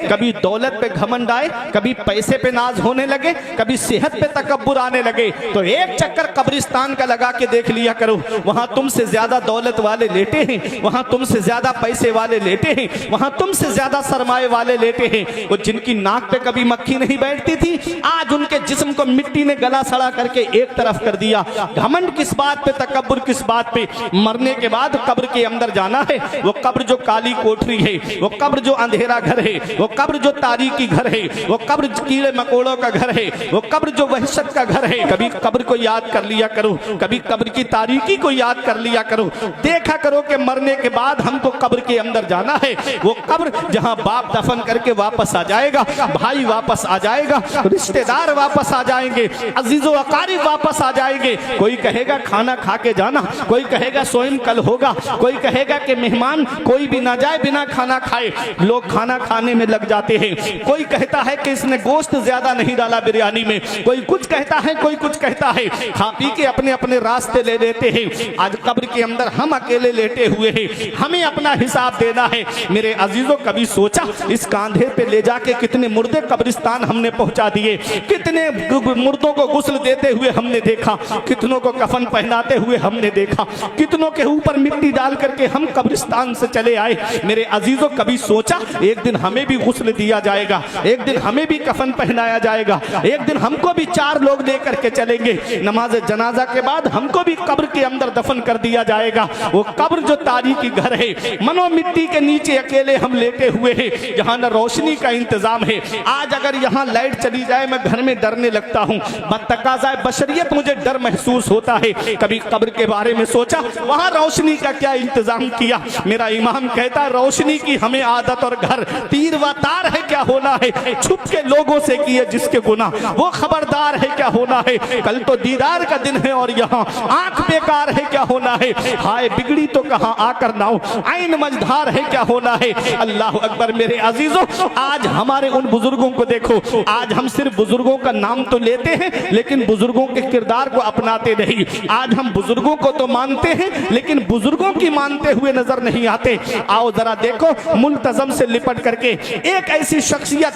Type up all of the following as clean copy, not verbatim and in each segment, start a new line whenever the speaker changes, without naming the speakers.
कभी दौलत पे घमंड आए, कभी पैसे पे नाज होने लगे, कभी सेहत पे तकब्बुर आने लगे, तो एक चक्कर कब्रिस्तान का लगा के देख लिया करो। वहां तुमसे ज्यादा दौलत वाले लेटे हैं, वहां तुमसे ज्यादा पैसे वाले लेटे हैं, वहां तुमसे ज्यादा सरमाए वाले लेटे हैं। वो जिनकी नाक पे कभी मक्खी नहीं बैठती थी, आज उनके जिस्म को मिट्टी ने गला सड़ा करके एक तरफ कर दिया। घमंड किस बात पे, तकब्बुर किस बात पे? मरने के बाद कब्र के अंदर जाना है। वो कब्र जो काली कोठरी है, वो कब्र जो अंधेरा घर है, वो कब्र जो तारीकी घर है, वो कब्र कीड़े मकोड़ों का घर है, वो कब्र जो वहशत का घर है। कभी कब्र को याद कर लिया करो, कभी कब्र की तारीकी को याद कर लिया करो। देखा करो कि मरने के बाद हमको कब्र के अंदर जाना है। वो कब्र जहां बाप दफन करके वापस आ जाएगा, भाई वापस आ जाएगा, रिश्तेदार वापस आ जाएंगे, अजीजो अकारिब वापस आ जाएंगे। कोई कहेगा खाना खा के जाना, कोई कहेगा स्वयं कल होगा, कोई कहेगा कि मेहमान कोई भी ना जाए बिना खाना खाए। लोग खाना खाने में लग जाते हैं। कोई कहता है कि इसने गोश्त ज्यादा नहीं डाला बिरयानी में, कोई कुछ कहता है, कोई कुछ कहता है। खा पी के अपने अपने रास्ते ले लेते हैं। आज कब्र के अंदर हम अकेले लेटे हुए हैं, हमें अपना हिसाब देना है। मेरे अजीजों, कभी सोचा इस कांधे पे ले जाके कितने मुर्दे कब्रिस्तान हमने पहुंचा दिए, कितने मुर्दों को गुस्ल देते हुए हमने देखा, कितनों को कफन पहनाते हुए हमने देखा, कितनों के ऊपर मिट्टी डाल करके हम कब्रिस्तान से चले आए। मेरे अजीजों, कभी सोचा एक दिन हमें भी गुस्ल दिया जाएगा, एक दिन हमें भी कफन पहनाया जाएगा, एक दिन हमको भी 4 लोग लेकर के चलेंगे। नमाज जनाजा के बाद हमको भी कब्र के अंदर दफन कर दिया जाएगा। वो कब्र जो तारीकी घर है, मनो मिट्टी के नीचे अकेले हम लेटे हुए हैं, जहां न रोशनी का इंतजाम है। आज अगर यहाँ लाइट चली जाए, मैं घर में डरने लगता हूँ। बतकाज़ाए बशरियत मुझे डर महसूस होता है। कभी कब्र के बारे में सोचा, वहां रोशनी का क्या इंतजाम किया? मेरा इमाम कहता है रोशनी की हमें आदत और घर तीर व तार है क्या होना है, छुप के लोगों से किए जिसके गुनाह वो खबरदार है क्या होना है। कल तो दीदार का दिन है और यहाँ आंख बेकार है क्या होना है। हाय बिगड़ी तो कहाँ आकर नाव आइन मझधार है क्या होना है। अल्लाह अकबर। मेरे अजीजों, आज हमारे उन बुजुर्गों को देखो। आज हम सिर्फ बुजुर्गों का नाम तो लेते हैं, लेकिन बुजुर्गों के किरदार को अपनाते नहीं। आज हम बुजुर्गों को तो मानते हैं, लेकिन बुजुर्गों की मानते हुए नजर नहीं आते। आओ जरा देखो, मुल्तजम से लिपट करके एक ऐसी शख्सियत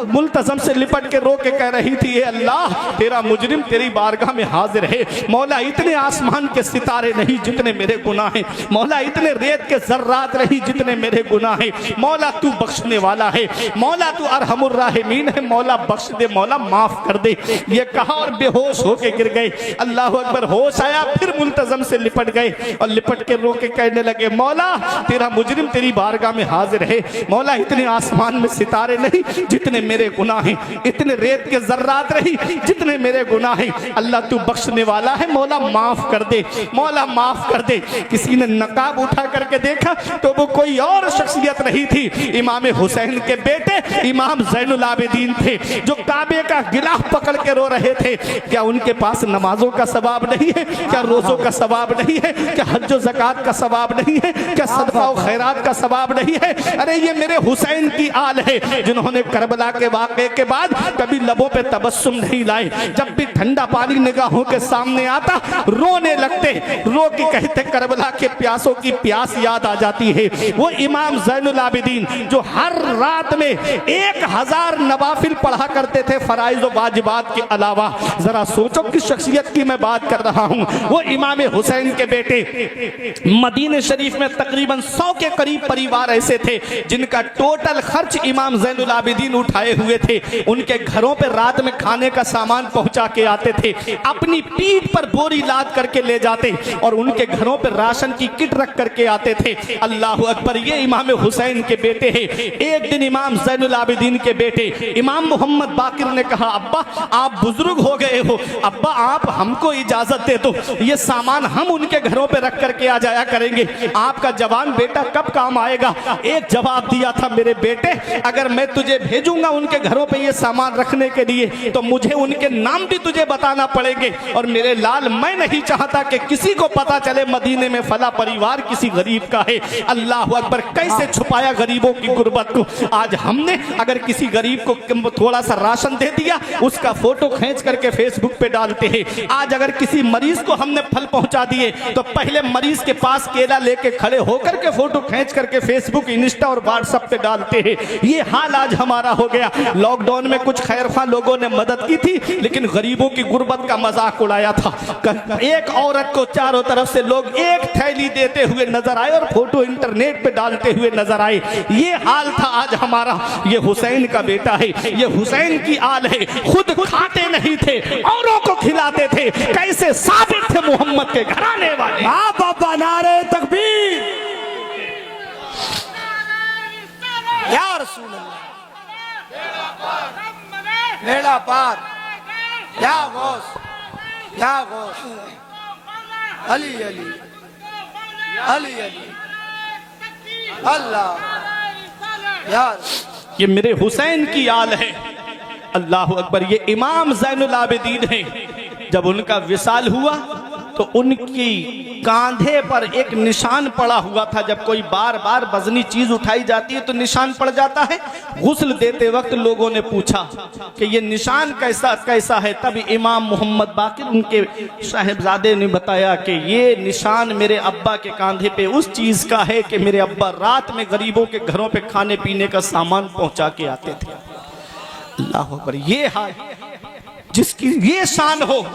मुल्तजम से लिपट के रो के कह रही थी, अल्लाह तेरा मुजरिम तेरी बारगाह में हाजिर है। मौला इतने आसमान के सितारे नहीं जितने मेरे गुनाह हैं, मौला इतने रेत के जर्रात नहीं जितने मेरे गुनाह हैं। मौला तू बख्शने वाला है, मौला तू अरहमुर राहिमीन है, मौला बख्श दे, मौला माफ कर दे। ये कहा और बेहोश होके गिर गए। अल्लाह अकबर। होश आया, फिर मुल्तजम से लिपट गए और लिपट के रो के कहने लगे, मौला तेरा मुजरिम तेरी बारगाह में हाजिर है। मौला इतने आसमान में सितारे नहीं जितने मेरे गुनाह हैं, इतने रेत के जर्रात नहीं जितने मेरे गुनाह हैं। अल्लाह तू बख्शने वाला है, मौला माफ कर दे, मौला माफ कर दे। किसी ने नकाब उठा करके देखा तो वो कोई और शख्सियत नहीं थी, इमाम हुसैन के बेटे इमाम ज़ैनुल आबिदीन थे, जो काबे का गिलाफ पकड़ के रो रहे थे। क्या उनके पास नमाजों का सवाब नहीं है? क्या रोजों का सवाब नहीं है? क्या हज व ज़कात का सवाब नहीं है? क्या सदका व खैरात का सवाब नहीं है? अरे ये मेरे हुसैन की आल है, जिन्होंने करबला के वाक़े के बाद कभी लबों पे तबस्सुम नहीं लाए। जब भी ठंडा पानी निगाहों के सामने आता रोने लगते, रो के कहते करबला के प्यासों की प्यास याद आ जाती है। वो इमाम ज़ैनुल आबिदीन जो हर रात में 1000 नवाफिल पढ़ा करते थे फराइज व वाजिबात के अलावा। जरा सोचो किस शख्सियत की मैं बात कर रहा हूँ। वो इमाम हुसैन के बेटे। मदीने शरीफ में तकरीबन 100 के करीब परिवार ऐसे थे जिनका टोटल खर्च इमाम ज़ैनुल आबिदीन उठाए हुए थे। उनके घरों पे रात में खाने का सामान पहुंचा के आते थे, अपनी पीठ पर बोरी लाद करके ले जाते और उनके घरों पे राशन की किट रख करके आते थे। अल्लाह अकबर। ये इमाम हुसैन के बेटे हैं। एक दिन इमाम ज़ैनुल आबिदीन के बेटे इमाम मोहम्मद बाकिर ने कहा, अब्बा आप बुजुर्ग हो गए हो, अब्बा आप हमको इजाजत दे दो, ये सामान हम उनके घरों पे रख करके आ जाया करेंगे, आपका जवान बेटा कब काम आएगा। एक जवाब दिया था, मेरे बेटे अगर मैं तुझे भेजूंगा उनके घरों पे ये सामान रखने के लिए तो मुझे उनके नाम भी तुझे बताना पड़ेंगे। और मेरे लाल मैं नहीं चाहता कि किसी को पता चले मदीने में फला परिवार किसी गरीब का है। अल्लाह अकबर। कैसे छुपाया गरीबों की गुर्बत को। आज हमने अगर किसी गरीब को थोड़ा सा राशन दे दिया, उसका फोटो खींच करके फेसबुक पे डालते हैं। आज अगर किसी मरीज को हमने फल पहुंचा दिए तो पहले मरीज के पास केला लेके खड़े होकर के फोटो खींच करके फेसबुक, इंस्टा और व्हाट्सएप पे डालते हैं। ये हाल आज हमारा हो गया। लॉकडाउन में कुछ खैरख्वाह लोगों ने मदद की थी, लेकिन गरीबों की गुर्बत का मजाक उड़ाया था। एक औरत को चारों तरफ से लोग एक थैली देते हुए नजर आए और फोटो इंटरनेट पे डालते हुए नजर आए। ये हाल था आज हमारा। ये हुसैन का बेटा है, ये हुसैन की आल है। खुद खाते नहीं थे, औरों को खिलाते थे। कैसे साबित थे मोहम्मद के घराने वाले।
हाँ बाबा, नारे तकबीर, या रसूल अल्लाह, बेड़ा पार, या गौस, या गौस, अली अली अली अली अल्लाह, यार
ये मेरे हुसैन की आल है। अल्लाह अकबर। ये इमाम ज़ैनुल आबिदीन है। जब उनका विसाल हुआ तो उनकी कांधे पर एक निशान पड़ा हुआ था। जब कोई बार बार वजनी चीज उठाई जाती है तो निशान पड़ जाता है। गुस्ल देते वक्त लोगों ने पूछा कि ये निशान कैसा है। तब इमाम मोहम्मद बाकिर उनके साहिबजादे ने बताया कि ये निशान मेरे अब्बा के कांधे पे उस चीज का है कि मेरे अब्बा रात में गरीबों के घरों पे खाने पीने का सामान पहुंचा के आते थे। अल्लाह अकबर। ये हाल, जिसकी ये शान हो,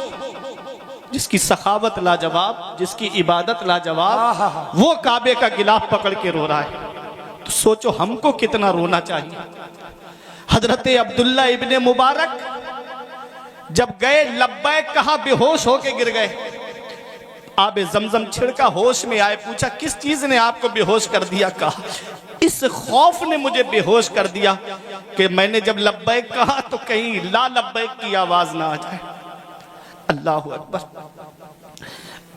जिसकी सखावत लाजवाब, जिसकी इबादत लाजवाब, वो काबे का गिलाफ पकड़ के रो रहा है। तो सोचो हमको कितना रोना चाहिए। हजरत अब्दुल्ला इब्ने मुबारक जब गए, लब्बैक कहा, बेहोश होके गिर गए। आबे जमजम छिड़का, होश में आए। पूछा किस चीज ने आपको बेहोश कर दिया? कहा इस खौफ ने मुझे बेहोश कर दिया कि मैंने जब लब्बैक कहा तो कहीं ला लब्बैक की आवाज ना आ जाए। अल्लाह अकबर।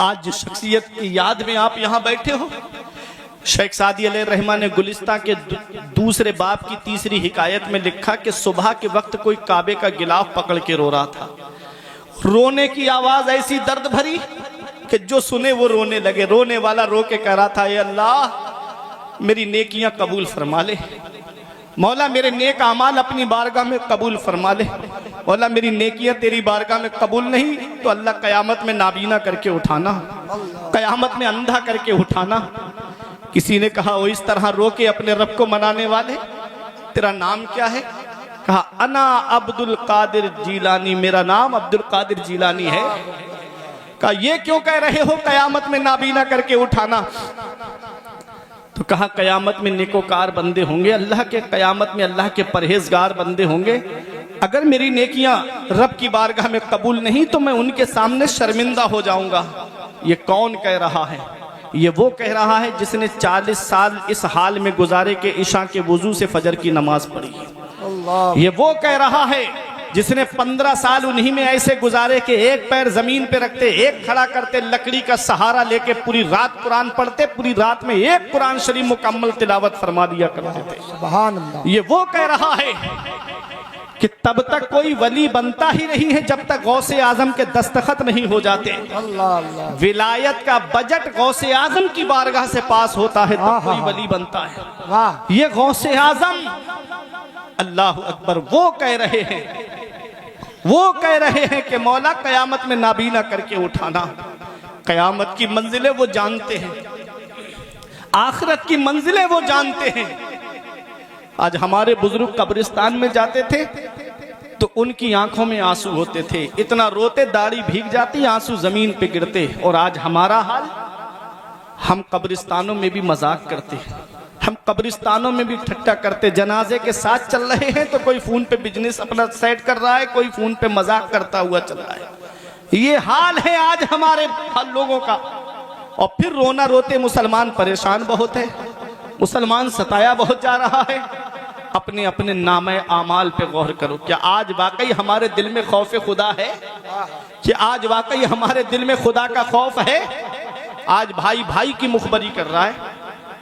आज शख्सियत की याद में आप यहां बैठे हो। शेख सादी अलैहि रहमान ने गुलिस्तां के दूसरे बाब की तीसरी हिकायत में लिखा कि सुबह के वक्त कोई काबे का गिलाफ पकड़ के रो रहा था। रोने की आवाज ऐसी दर्द भरी कि जो सुने वो रोने लगे। रोने वाला रो के कह रहा था, ये अल्लाह मेरी नेकियां कबूल फरमा ले, मौला मेरे नेक अमाल अपनी बारगाह में कबूल फरमा ले। मौला मेरी नेकियां तेरी बारगाह में कबूल नहीं तो अल्लाह कयामत में नाबीना करके उठाना, कयामत में अंधा करके उठाना। किसी ने कहा, वो इस तरह रो के अपने रब को मनाने वाले, तेरा नाम क्या है? कहा अना अब्दुल कादिर जीलानी, मेरा नाम अब्दुल कादिर जीलानी है। कहा ये क्यों कह रहे हो कयामत में नाबीना करके उठाना? तो कहा कयामत में नेकोकार बंदे होंगे अल्लाह के, कयामत में अल्लाह के परहेजगार बंदे होंगे। अगर मेरी नेकियां रब की बारगाह में कबूल नहीं तो मैं उनके सामने शर्मिंदा हो जाऊंगा। ये कौन कह रहा है? ये वो कह रहा है जिसने 40 साल इस हाल में गुजारे के इशा के वुजू से फजर की नमाज पढ़ी। ये वो कह रहा है जिसने 15 साल उन्हीं में ऐसे गुजारे कि एक पैर जमीन पे रखते, एक खड़ा करते, लकड़ी का सहारा लेके पूरी रात कुरान पढ़ते, पूरी रात में एक कुरान शरीफ मुकम्मल तिलावत फरमा दिया करते थे। सुभान अल्लाह। ये वो कह रहा है कि तब तक कोई वली बनता ही नहीं है जब तक गौसे आजम के दस्तखत नहीं हो जाते। अल्लाह अल्लाह। विलायत का बजट गौसे आजम की बारगाह से पास होता है तब कोई वली बनता है। वाह। ये गौसे आजम, अल्लाह अकबर, वो कह रहे हैं, वो कह रहे हैं कि मौला कयामत में नाबीना करके उठाना। कयामत की मंजिलें वो जानते हैं, आखिरत की मंजिलें वो जानते हैं। आज हमारे बुजुर्ग कब्रिस्तान में जाते थे तो उनकी आंखों में आंसू होते थे, इतना रोते दाढ़ी भीग जाती, आंसू जमीन पे गिरते। और आज हमारा हाल, हम कब्रिस्तानों में भी मजाक करते हैं, हम कब्रिस्तानों में भी ठट्टा करते। जनाजे के साथ चल रहे हैं तो कोई फोन पे बिजनेस अपना सेट कर रहा है, कोई फोन पे मजाक करता हुआ चल रहा है। ये हाल है आज हमारे लोगों का। और फिर रोना रोते मुसलमान परेशान बहुत है, मुसलमान सताया बहुत जा रहा है। अपने अपने नामे आमाल पे गौर करो। क्या आज वाकई हमारे दिल में खौफ खुदा है? क्या आज वाकई हमारे दिल में खुदा का खौफ है? आज भाई भाई की मुखबरी कर रहा है,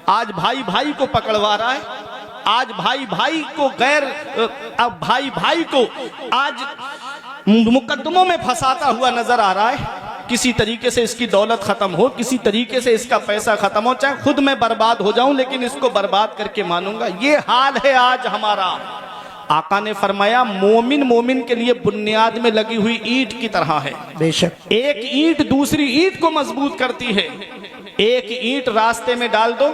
आज भाई भाई को पकड़वा रहा है, आज भाई भाई को अब भाई भाई को आज मुकदमों में फंसाता हुआ नजर आ रहा है। किसी तरीके से इसकी दौलत खत्म हो, किसी तरीके से इसका पैसा खत्म हो, चाहे खुद मैं बर्बाद हो जाऊं लेकिन इसको बर्बाद करके मानूंगा। ये हाल है आज हमारा। आका ने फरमाया मोमिन मोमिन के लिए बुनियाद में लगी हुई ईंट की तरह है। बेशक एक ईंट दूसरी ईंट को मजबूत करती है। एक ईंट रास्ते में डाल दो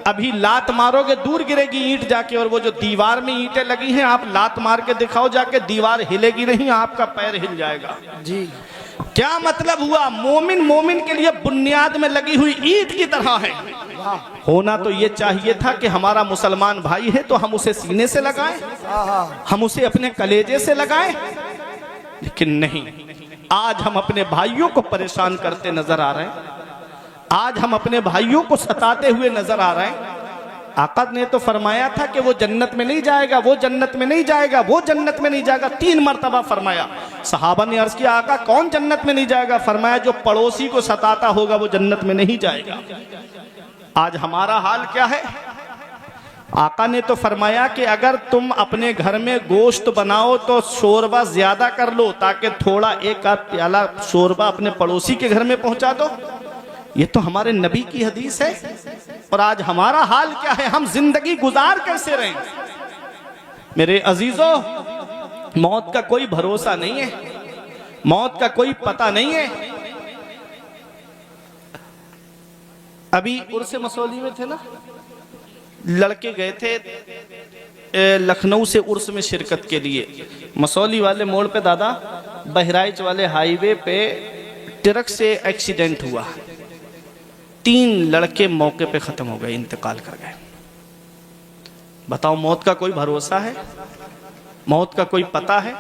अभी लात मारोगे दूर गिरेगी ईंट जाके, और वो जो दीवार में ईंटें लगी हैं आप लात मार के दिखाओ जाके, दीवार हिलेगी नहीं, आपका पैर हिल जाएगा।
जी
क्या मतलब हुआ? मोमिन मोमिन के लिए बुनियाद में लगी हुई ईंट की तरह है। होना तो ये चाहिए था कि हमारा मुसलमान भाई है तो हम उसे सीने से लगाएं, हम उसे अपने कलेजे से लगाएं, लेकिन नहीं। आज हम अपने भाइयों को परेशान करते नजर आ रहे हैं, आज हम अपने भाइयों को सताते हुए नजर आ रहे हैं। आका ने तो फरमाया था कि वो जन्नत में नहीं जाएगा, वो जन्नत में नहीं जाएगा, वो जन्नत में नहीं जाएगा, 3 मर्तबा फरमाया। सहाबा ने अर्ज किया आका कौन जन्नत में नहीं जाएगा? फरमाया जो पड़ोसी को सताता होगा वो जन्नत में नहीं जाएगा। आज हमारा हाल क्या है? आका ने तो फरमाया कि अगर तुम अपने घर में गोश्त बनाओ तो शोरबा ज्यादा कर लो, ताकि थोड़ा एक आध प्याला शोरबा अपने पड़ोसी के घर में पहुंचा दो। ये तो हमारे नबी की हदीस है। और आज हमारा हाल क्या है? हम जिंदगी गुजार कैसे रहे? मेरे अजीजों, मौत का कोई भरोसा नहीं है, मौत का कोई पता नहीं है। अभी उर्स मसौली में थे ना, लड़के गए थे लखनऊ से उर्स में शिरकत के लिए। मसौली वाले मोड़ पे दादा, बहराइच वाले हाईवे पे ट्रक से एक्सीडेंट हुआ, 3 लड़के मौके पे खत्म हो गए, इंतकाल कर गए। बताओ मौत का कोई भरोसा है? मौत का कोई पता है?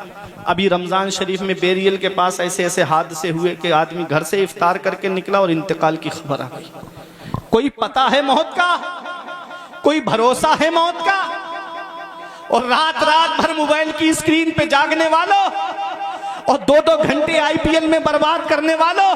अभी रमजान शरीफ में बेरियल के पास ऐसे ऐसे हादसे हुए कि आदमी घर से इफ्तार करके निकला और इंतकाल की खबर आ गई। कोई पता है मौत का? कोई भरोसा है मौत का? और रात रात भर मोबाइल की स्क्रीन पे जागने वालों, और 2-2 घंटे आईपीएल में बर्बाद करने वालों,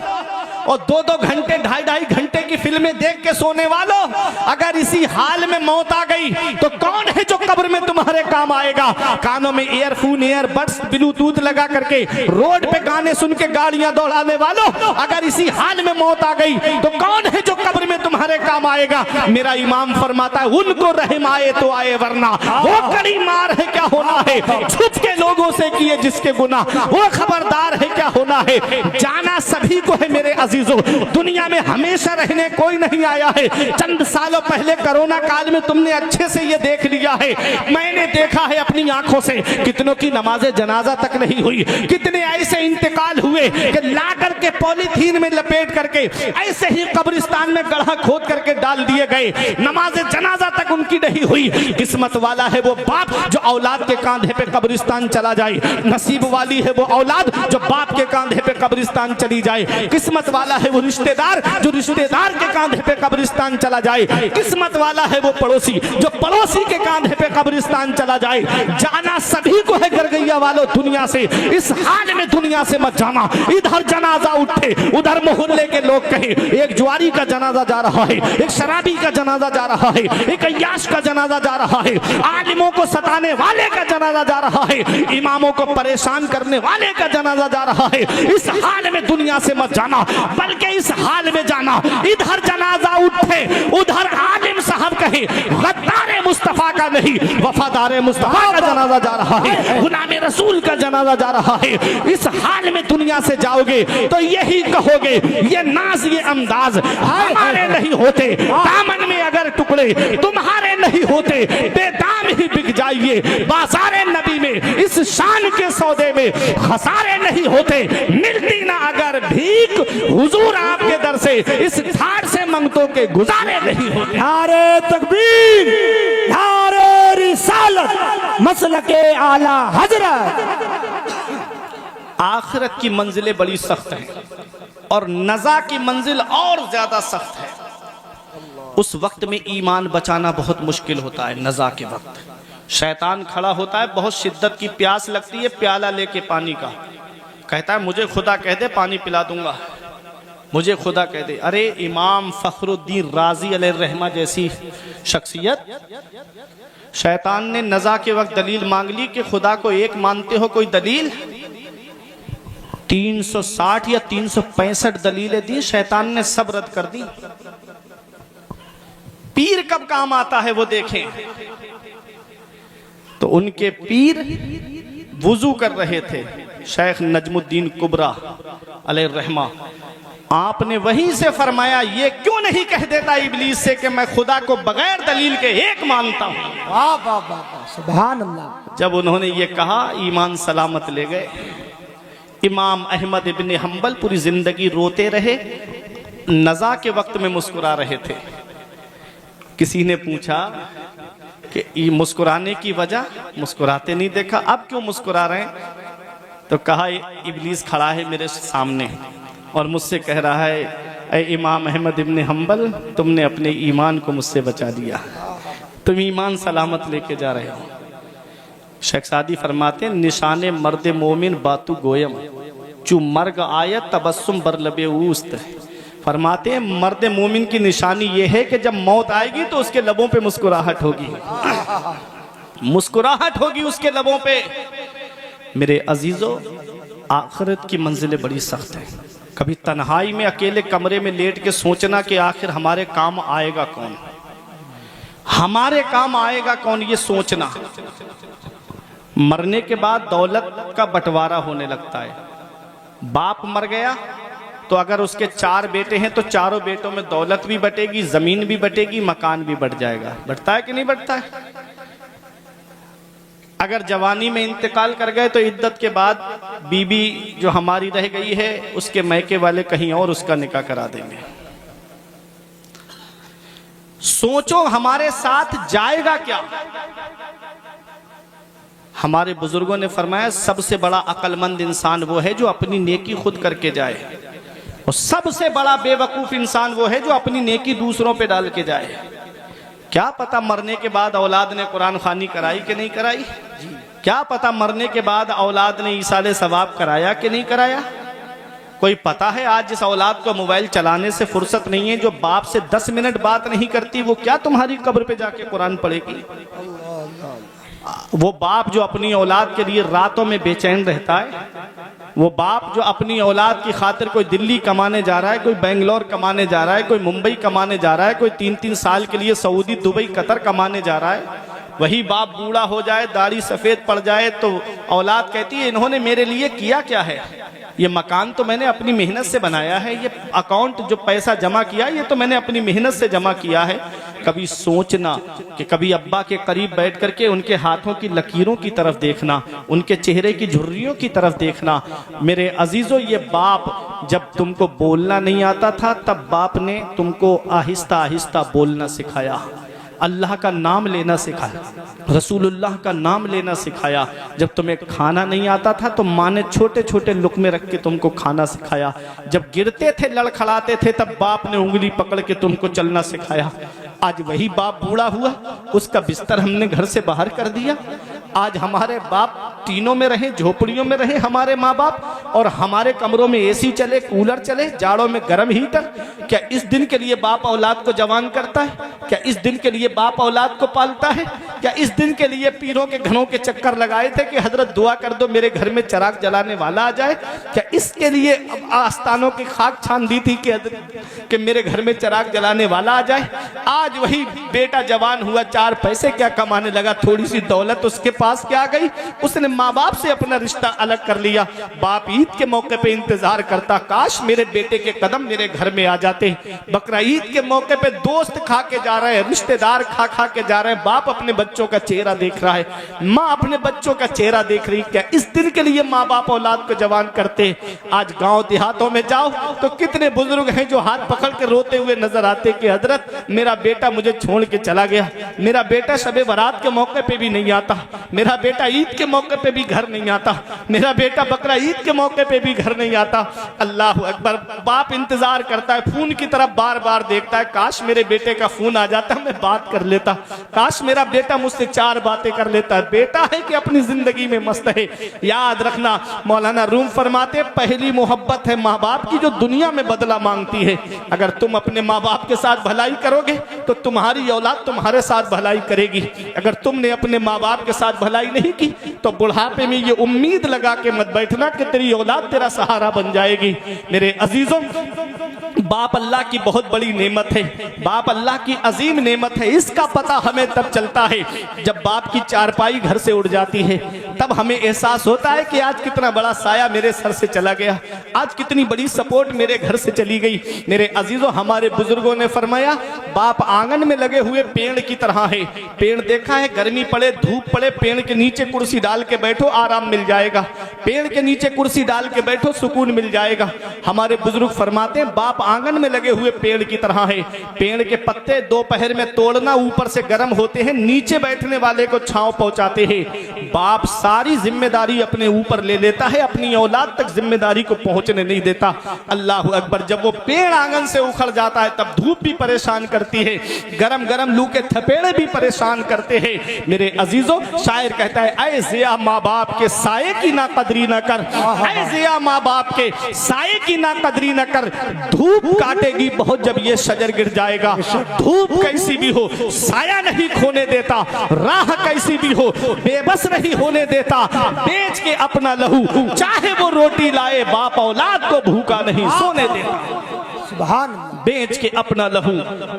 और 2-2 घंटे 2.5 घंटे की फिल्में देख के सोने वालों, अगर इसी हाल में मौत आ गई तो कौन है जो कब्र में तुम्हारे काम आएगा? कानों में ईयरफोन, ईयरबड्स, ब्लूटूथ लगा करके रोड पे गाने सुन के गाड़ियां दौड़ाने वालों, अगर इसी हाल में मौत आ गई तो कौन है जो कब्र में तुम्हारे काम आएगा? मेरा इमाम फरमाता है उनको रहम आए तो आए, वरना वो कड़ी मार है क्या होना है। छुप के लोगों से किए जिसके गुनाह, वो खबरदार है क्या होना है। जाना सभी को है मेरे अजीजों, दुनिया में हमेशा रहने कोई नहीं आया है। चंद सालों पहले कोरोना काल में तुमने अच्छे से ये देख लिया है, मैंने देखा है अपनी आंखों से, कितनों की नमाज़े जनाजा तक नहीं हुई, कितने ऐसे इंतकाल हुए कि ला करके पॉलीथीन में लपेट करके ऐसे ही कब्रिस्तान में गड्ढा खोद करके डाल दिए गए, नमाज़े जनाजा तक उनकी नहीं हुई। किस्मत वाला है वो बाप जो औलाद के कांधे पे कब्रिस्तान चला जाए, नसीब वाली है वो औलाद जो बाप के कांधे पे कब्रिस्तान चली जाए। किस्मत वाला है वो रिश्तेदार जो रिश्तेदार के कांधे पे कब्रिस्तान चला जाए। किस्मत वाला है वो पड़ोसी जो पड़ोसी के कांधे पे कब्रिस्तान चला जाए। जाना सभी को है गरगैया वालों दुनिया से, इस हाल में दुनिया से मत जाना। इधर जनाजा उठे, उधर मोहल्ले के लोग कहे एक जुआरी का जनाजा जा रहा है, एक शराबी का जनाजा जा रहा है, एक अय्याश का जनाजा जा रहा है, आलिमों को सताने वाले का जनाजा जा रहा है, इमामों को परेशान करने वाले का जनाजा जा रहा है। इस हाल में दुनिया से मत जाना, बल्कि इस हाल में जाना इधर जनाजा उठे, उधर आलिम साहब कहे गद्दार मुस्तफा का नहीं वफादार मुस्तफा का जनाजा जा रहा है, गुलाम रसूल का जनाजा जा रहा है। इस हाल में दुनिया से जाओगे तो यही कहोगे ये नाज ये अंदाज हमारे नहीं होते, दामन में अगर टुकड़े तुम्हारे नहीं होते, बेदाम ही बिक जाइए बाजारे नबी में, इस शान के सौदे में खसारे नहीं होते। मिलती ना अगर भीख हुजूर आपके दर से, इस थार से मंगतों के गुजारे नहीं होते।
नारे तकबीर, नारे रिसालत, मसलके आला हजरत।
आखिरत की मंजिलें बड़ी सख्त हैं और नजा की मंजिल और ज्यादा सख्त है। उस वक्त में ईमान बचाना बहुत मुश्किल होता है। नजा के वक्त शैतान खड़ा होता है, बहुत शिद्दत की प्यास लगती है, प्याला लेके पानी का, कहता है मुझे खुदा कह दे पानी पिला दूंगा, मुझे खुदा कह दे। अरे इमाम फखरुद्दीन राजी अलैहिर्रहमा जैसी शख्सियत, शैतान ने नजा के वक्त दलील मांग ली कि खुदा को एक मानते हो, कोई दलील? 360 या 365 दलीलें दी, शैतान ने सब रद्द कर दी। पीर कब काम आता है वो देखें। तो उनके पीर वुजू कर रहे थे, शेख नजमुद्दीन कुबरा अलैहिर्रहमा, आपने वहीं से फरमाया, ये क्यों नहीं कह देता इब्लीस से कि मैं खुदा को बगैर दलील के एक मानता हूं।
वाह वाह वाह वाह, सुभान अल्लाह।
जब उन्होंने ये कहा, ईमान सलामत ले गए। इमाम अहमद इब्न हम्बल पूरी जिंदगी रोते रहे, नज़ा के वक्त में मुस्कुरा रहे थे। किसी ने पूछा कि ये मुस्कुराने की वजह, मुस्कुराते नहीं देखा, अब क्यों मुस्कुरा रहे हैं? तो कहा, इब्लीस खड़ा है मेरे सामने और मुझसे कह रहा है, ऐ इमाम अहमद इब्न हम्बल, तुमने अपने ईमान को मुझसे बचा लिया, तुम ईमान सलामत लेके जा रहे हो। शेख सादी फरमाते हैं, निशाने मर्द मोमिन बातू गोयम चू मर्ग आयत तबस्सुम बरलबे उस्त। फरमाते हैं, मर्द मोमिन की निशानी ये है कि जब मौत आएगी तो उसके लबों पे मुस्कुराहट होगी, मुस्कुराहट होगी उसके लबों पे। मेरे अजीजों, आखिरत की मंजिलें बड़ी सख्त हैं। कभी तन्हाई में अकेले कमरे में लेट के सोचना कि आखिर हमारे काम आएगा कौन, हमारे काम आएगा कौन, ये सोचना। मरने के बाद दौलत का बंटवारा होने लगता है। बाप मर गया तो अगर उसके 4 बेटे हैं तो चारों बेटों में दौलत भी बटेगी, जमीन भी बटेगी, मकान भी बढ़ जाएगा। बढ़ता है कि नहीं बढ़ता है? अगर जवानी में इंतकाल कर गए तो इद्दत के बाद बीबी जो हमारी रह गई है उसके मैके वाले कहीं और उसका निकाह करा देंगे। सोचो हमारे साथ जाएगा क्या। हमारे बुजुर्गों ने फरमाया, सबसे बड़ा अक्लमंद इंसान वो है जो अपनी नेकी खुद करके जाए, और सबसे बड़ा बेवकूफ इंसान वो है जो अपनी नेकी दूसरों पे डाल के जाए। क्या पता मरने के बाद औलाद ने कुरान खानी कराई कि नहीं कराई, क्या पता मरने के बाद औलाद ने ईसाले सवाब कराया कि नहीं कराया। कोई पता है आज जिस औलाद को मोबाइल चलाने से फुर्सत नहीं है, जो बाप से 10 मिनट बात नहीं करती, वो क्या तुम्हारी कब्र पे जाके कुरान पढ़ेगी। वो बाप जो अपनी औलाद के लिए रातों में बेचैन रहता है, वो बाप जो अपनी औलाद की खातिर कोई दिल्ली कमाने जा रहा है, कोई बेंगलोर कमाने जा रहा है, कोई मुंबई कमाने जा रहा है, कोई 3-3 साल के लिए सऊदी, दुबई, कतर कमाने जा रहा है, वही बाप बूढ़ा हो जाए, दाढ़ी सफ़ेद पड़ जाए तो औलाद कहती है, इन्होंने मेरे लिए किया क्या है। ये मकान तो मैंने अपनी मेहनत से बनाया है, ये अकाउंट जो पैसा जमा किया ये तो मैंने अपनी मेहनत से जमा किया है। कभी सोचना कि कभी अब्बा के करीब बैठ करके उनके हाथों की लकीरों की तरफ देखना, उनके चेहरे की झुर्रियों की तरफ देखना। मेरे अजीजों, ये बाप जब तुमको बोलना नहीं आता था तब बाप ने तुमको आहिस्ता आहिस्ता बोलना सिखाया, अल्लाह का नाम लेना सिखाया, रसूलुल्लाह का नाम लेना सिखाया। जब तुम्हें खाना नहीं आता था तो माँ ने छोटे छोटे लुक़मे रख के तुमको खाना सिखाया। जब गिरते थे, लड़खड़ाते थे, तब बाप ने उंगली पकड़ के तुमको चलना सिखाया। आज वही बाप बूढ़ा हुआ, उसका बिस्तर हमने घर से बाहर कर दिया। आज हमारे बाप टीनों में रहे, झोपड़ियों में रहे हमारे माँ बाप, और हमारे कमरों में एसी चले, कूलर चले, जाड़ों में गर्म हीटर। क्या इस दिन के लिए बाप औलाद को जवान करता है? क्या इस दिन के लिए बाप औलाद को पालता है? क्या इस दिन के लिए पीरों के घरों के चक्कर लगाए थे कि हजरत दुआ कर दो मेरे घर में चिराग जलाने वाला आ जाए? क्या इसके लिए आस्थानों की खाक छान दी थी कि मेरे घर में चिराग जलाने वाला आ जाए? आज वही बेटा जवान हुआ, 4 पैसे क्या कमाने लगा, थोड़ी सी दौलत उसके पास क्या गई, उसने माँ बाप से अपना रिश्ता अलग कर लिया। बाप ईद के मौके पे इंतजार करता, काश मेरे बेटे के कदम मेरे घर में आ जाते। बकरा ईद के मौके पे दोस्त खा के जा रहे हैं, रिश्तेदार खा खा के जा रहे हैं, बाप अपने बच्चों का चेहरा देख रहा है, माँ अपने बच्चों का चेहरा देख रही। क्या इस दिन के लिए माँ बाप औलाद को जवान करते? आज गांव देहातों में जाओ तो कितने बुजुर्ग हैं जो हाथ पकड़ के रोते हुए नजर आते कि हजरत मेरा बेटा मुझे छोड़ के चला गया, मेरा बेटा शबे बारात के मौके पे भी नहीं आता, मेरा बेटा ईद के मौके पे भी घर नहीं आता, मेरा बेटा बकरा ईद के मौके पे भी घर नहीं आता। अल्लाह अकबर। बाप इंतजार करता है, फोन की तरफ बार बार देखता है, काश मेरे बेटे का फोन आ जाता, मैं बात कर लेता, काश मेरा बेटा मुझसे 4 बातें कर लेता। बेटा है कि अपनी जिंदगी में मस्त है। याद रखना, मौलाना रूम फरमाते, पहली मोहब्बत है माँ बाप की जो दुनिया में बदला मांगती है। अगर तुम अपने माँ बाप के साथ भलाई करोगे तो तुम्हारी औलाद तुम्हारे साथ भलाई करेगी। अगर तुमने अपने माँ बाप के साथ भलाई नहीं की तो बुढ़ापे में ये उम्मीद लगा के मत बैठना कि तेरी औलाद तेरा सहारा बन जाएगी। मेरे अजीजों, बाप अल्लाह की बहुत बड़ी नेमत है, बाप अल्लाह की अजीम नेमत है। इसका पता हमें तब चलता है जब बाप की चारपाई घर से उड़ जाती है, तब हमें एहसास होता है कि आज कितना बड़ा साया मेरे सर से चला गया, आज कितनी बड़ी सपोर्ट मेरे घर से चली गई। मेरे अजीजों, हमारे बुजुर्गों ने फरमाया बाप आंगन में लगे हुए पेड़ की तरह है। पेड़ देखा है, गर्मी पड़े धूप पड़े, पेड़ के नीचे कुर्सी डाल के बैठो आराम मिल जाएगा, पेड़ के नीचे कुर्सी डाल के बैठो सुकून मिल जाएगा। हमारे बुजुर्ग फरमाते हैं बाप आंगन में लगे हुए पेड़ की तरह है। पेड़ के पत्ते दोपहर में तोड़ना, ऊपर से गर्म होते हैं, नीचे बैठने वाले को छांव पहुंचाते हैं। बाप सारी जिम्मेदारी अपने ऊपर ले लेता है, अपनी औलाद तक जिम्मेदारी को पहुंचने नहीं देता। अल्लाह अकबर। जब वो पेड़ आंगन से उखड़ जाता है तब धूप भी परेशान करती है, गरम गरम लू के थपेड़े भी परेशान करते हैं। मेरे अजीजों, शायर कहता है ऐ जिया माँ बाप के साये की ना कदरी न कर, ऐ जिया माँ बाप के साये की ना कदरी न कर। धूप काटेगी बहुत जब ये शजर गिर जाएगा। धूप कैसी भी हो साया नहीं खोने देता, राह कैसी भी हो बेबस नहीं होने देता। बेच के अपना लहू चाहे वो रोटी लाए, बाप औलाद को भूखा नहीं सोने देता।
सुभान अल्लाह।
बेच के अपना लहू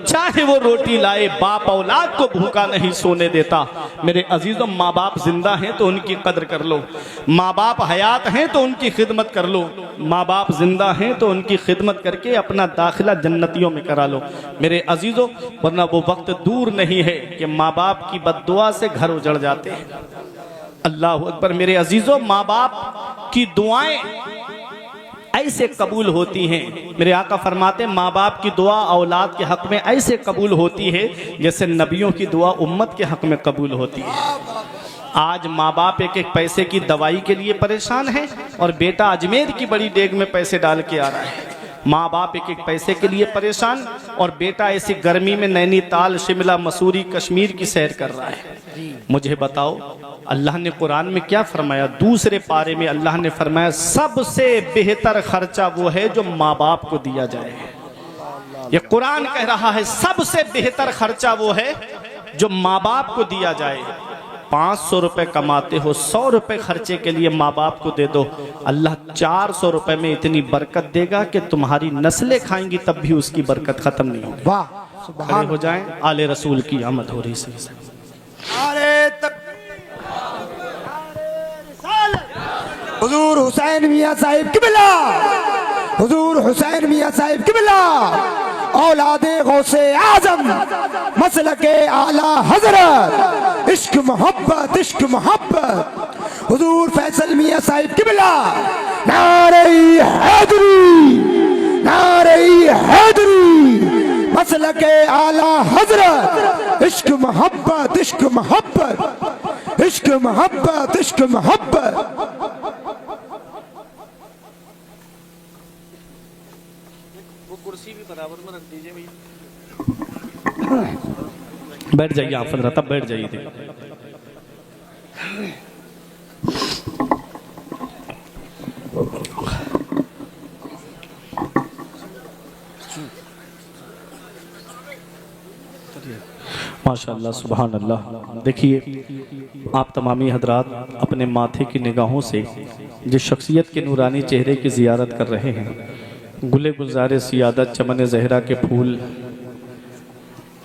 चाहे वो रोटी लाए, बाप औलाद को भूखा नहीं सोने देता। मेरे अजीजों, माँ बाप जिंदा हैं तो उनकी कदर कर लो, माँ बाप हयात हैं तो उनकी खिदमत कर लो। माँ बाप जिंदा हैं तो उनकी खिदमत करके अपना दाखिला जन्नतियों में करा लो मेरे अजीजों, वरना वो वक्त दूर नहीं है कि माँ बाप की बद्दुआ से घर उजड़ जाते हैं। अल्लाह अकबर। मेरे अजीजों, माँ बाप की दुआएं ऐसे कबूल होती हैं। मेरे आका फरमाते हैं माँ बाप की दुआ औलाद के हक में ऐसे कबूल होती है जैसे नबियों की दुआ उम्मत के हक में कबूल होती है। आज माँ बाप एक एक पैसे की दवाई के लिए परेशान है और बेटा अजमेर की बड़ी डेग में पैसे डाल के आ रहा है। माँ बाप एक एक पैसे के लिए परेशान और बेटा ऐसी गर्मी में नैनीताल, शिमला, मसूरी, कश्मीर की सैर कर रहा है। मुझे बताओ अल्लाह ने कुरान में क्या फरमाया? दूसरे पारे में अल्लाह ने फरमाया सबसे बेहतर खर्चा वो है जो माँ बाप को दिया जाए। ये कुरान कह रहा है सबसे बेहतर खर्चा वो है जो माँ बाप को दिया जाए। 500 रुपए कमाते हो, 100 रुपए खर्चे के लिए माँ बाप को दे दो, अल्लाह 400 रुपए में इतनी बरकत देगा कि तुम्हारी नस्लें खाएंगी तब भी उसकी बरकत खत्म नहीं होगी।
वाह
खड़े
सुभान
हो जाएं, आले रसूल की आमद हो रही है।
हुजूर हुसैन मियां साहिब किबला, हुजूर हुसैन मियां साहिब किबला औलादे गौसे आजम मसलके आला हजरत, इश्क मोहब्बत इश्क मोहब्बत। हुजूर फैसल मियां साहिब किबला नारे हैदरी, नारे हैदरी मसलके आला हजरत, इश्क मोहब्बत इश्क मोहब्बत, इश्क मोहब्बत इश्क मोहब्बत।
कुर्सी भी बराबर में रख दीजिए भैया। बैठ जाइए आप फजरा, तब बैठ जाइए। माशाअल्लाह सुभान अल्लाह। देखिए आप तमामी हजरात अपने माथे की निगाहों से जिस शख्सियत के नूरानी चेहरे की जियारत कर रहे हैं, गुले गुलजार सियादत, चमन जहरा के फूल,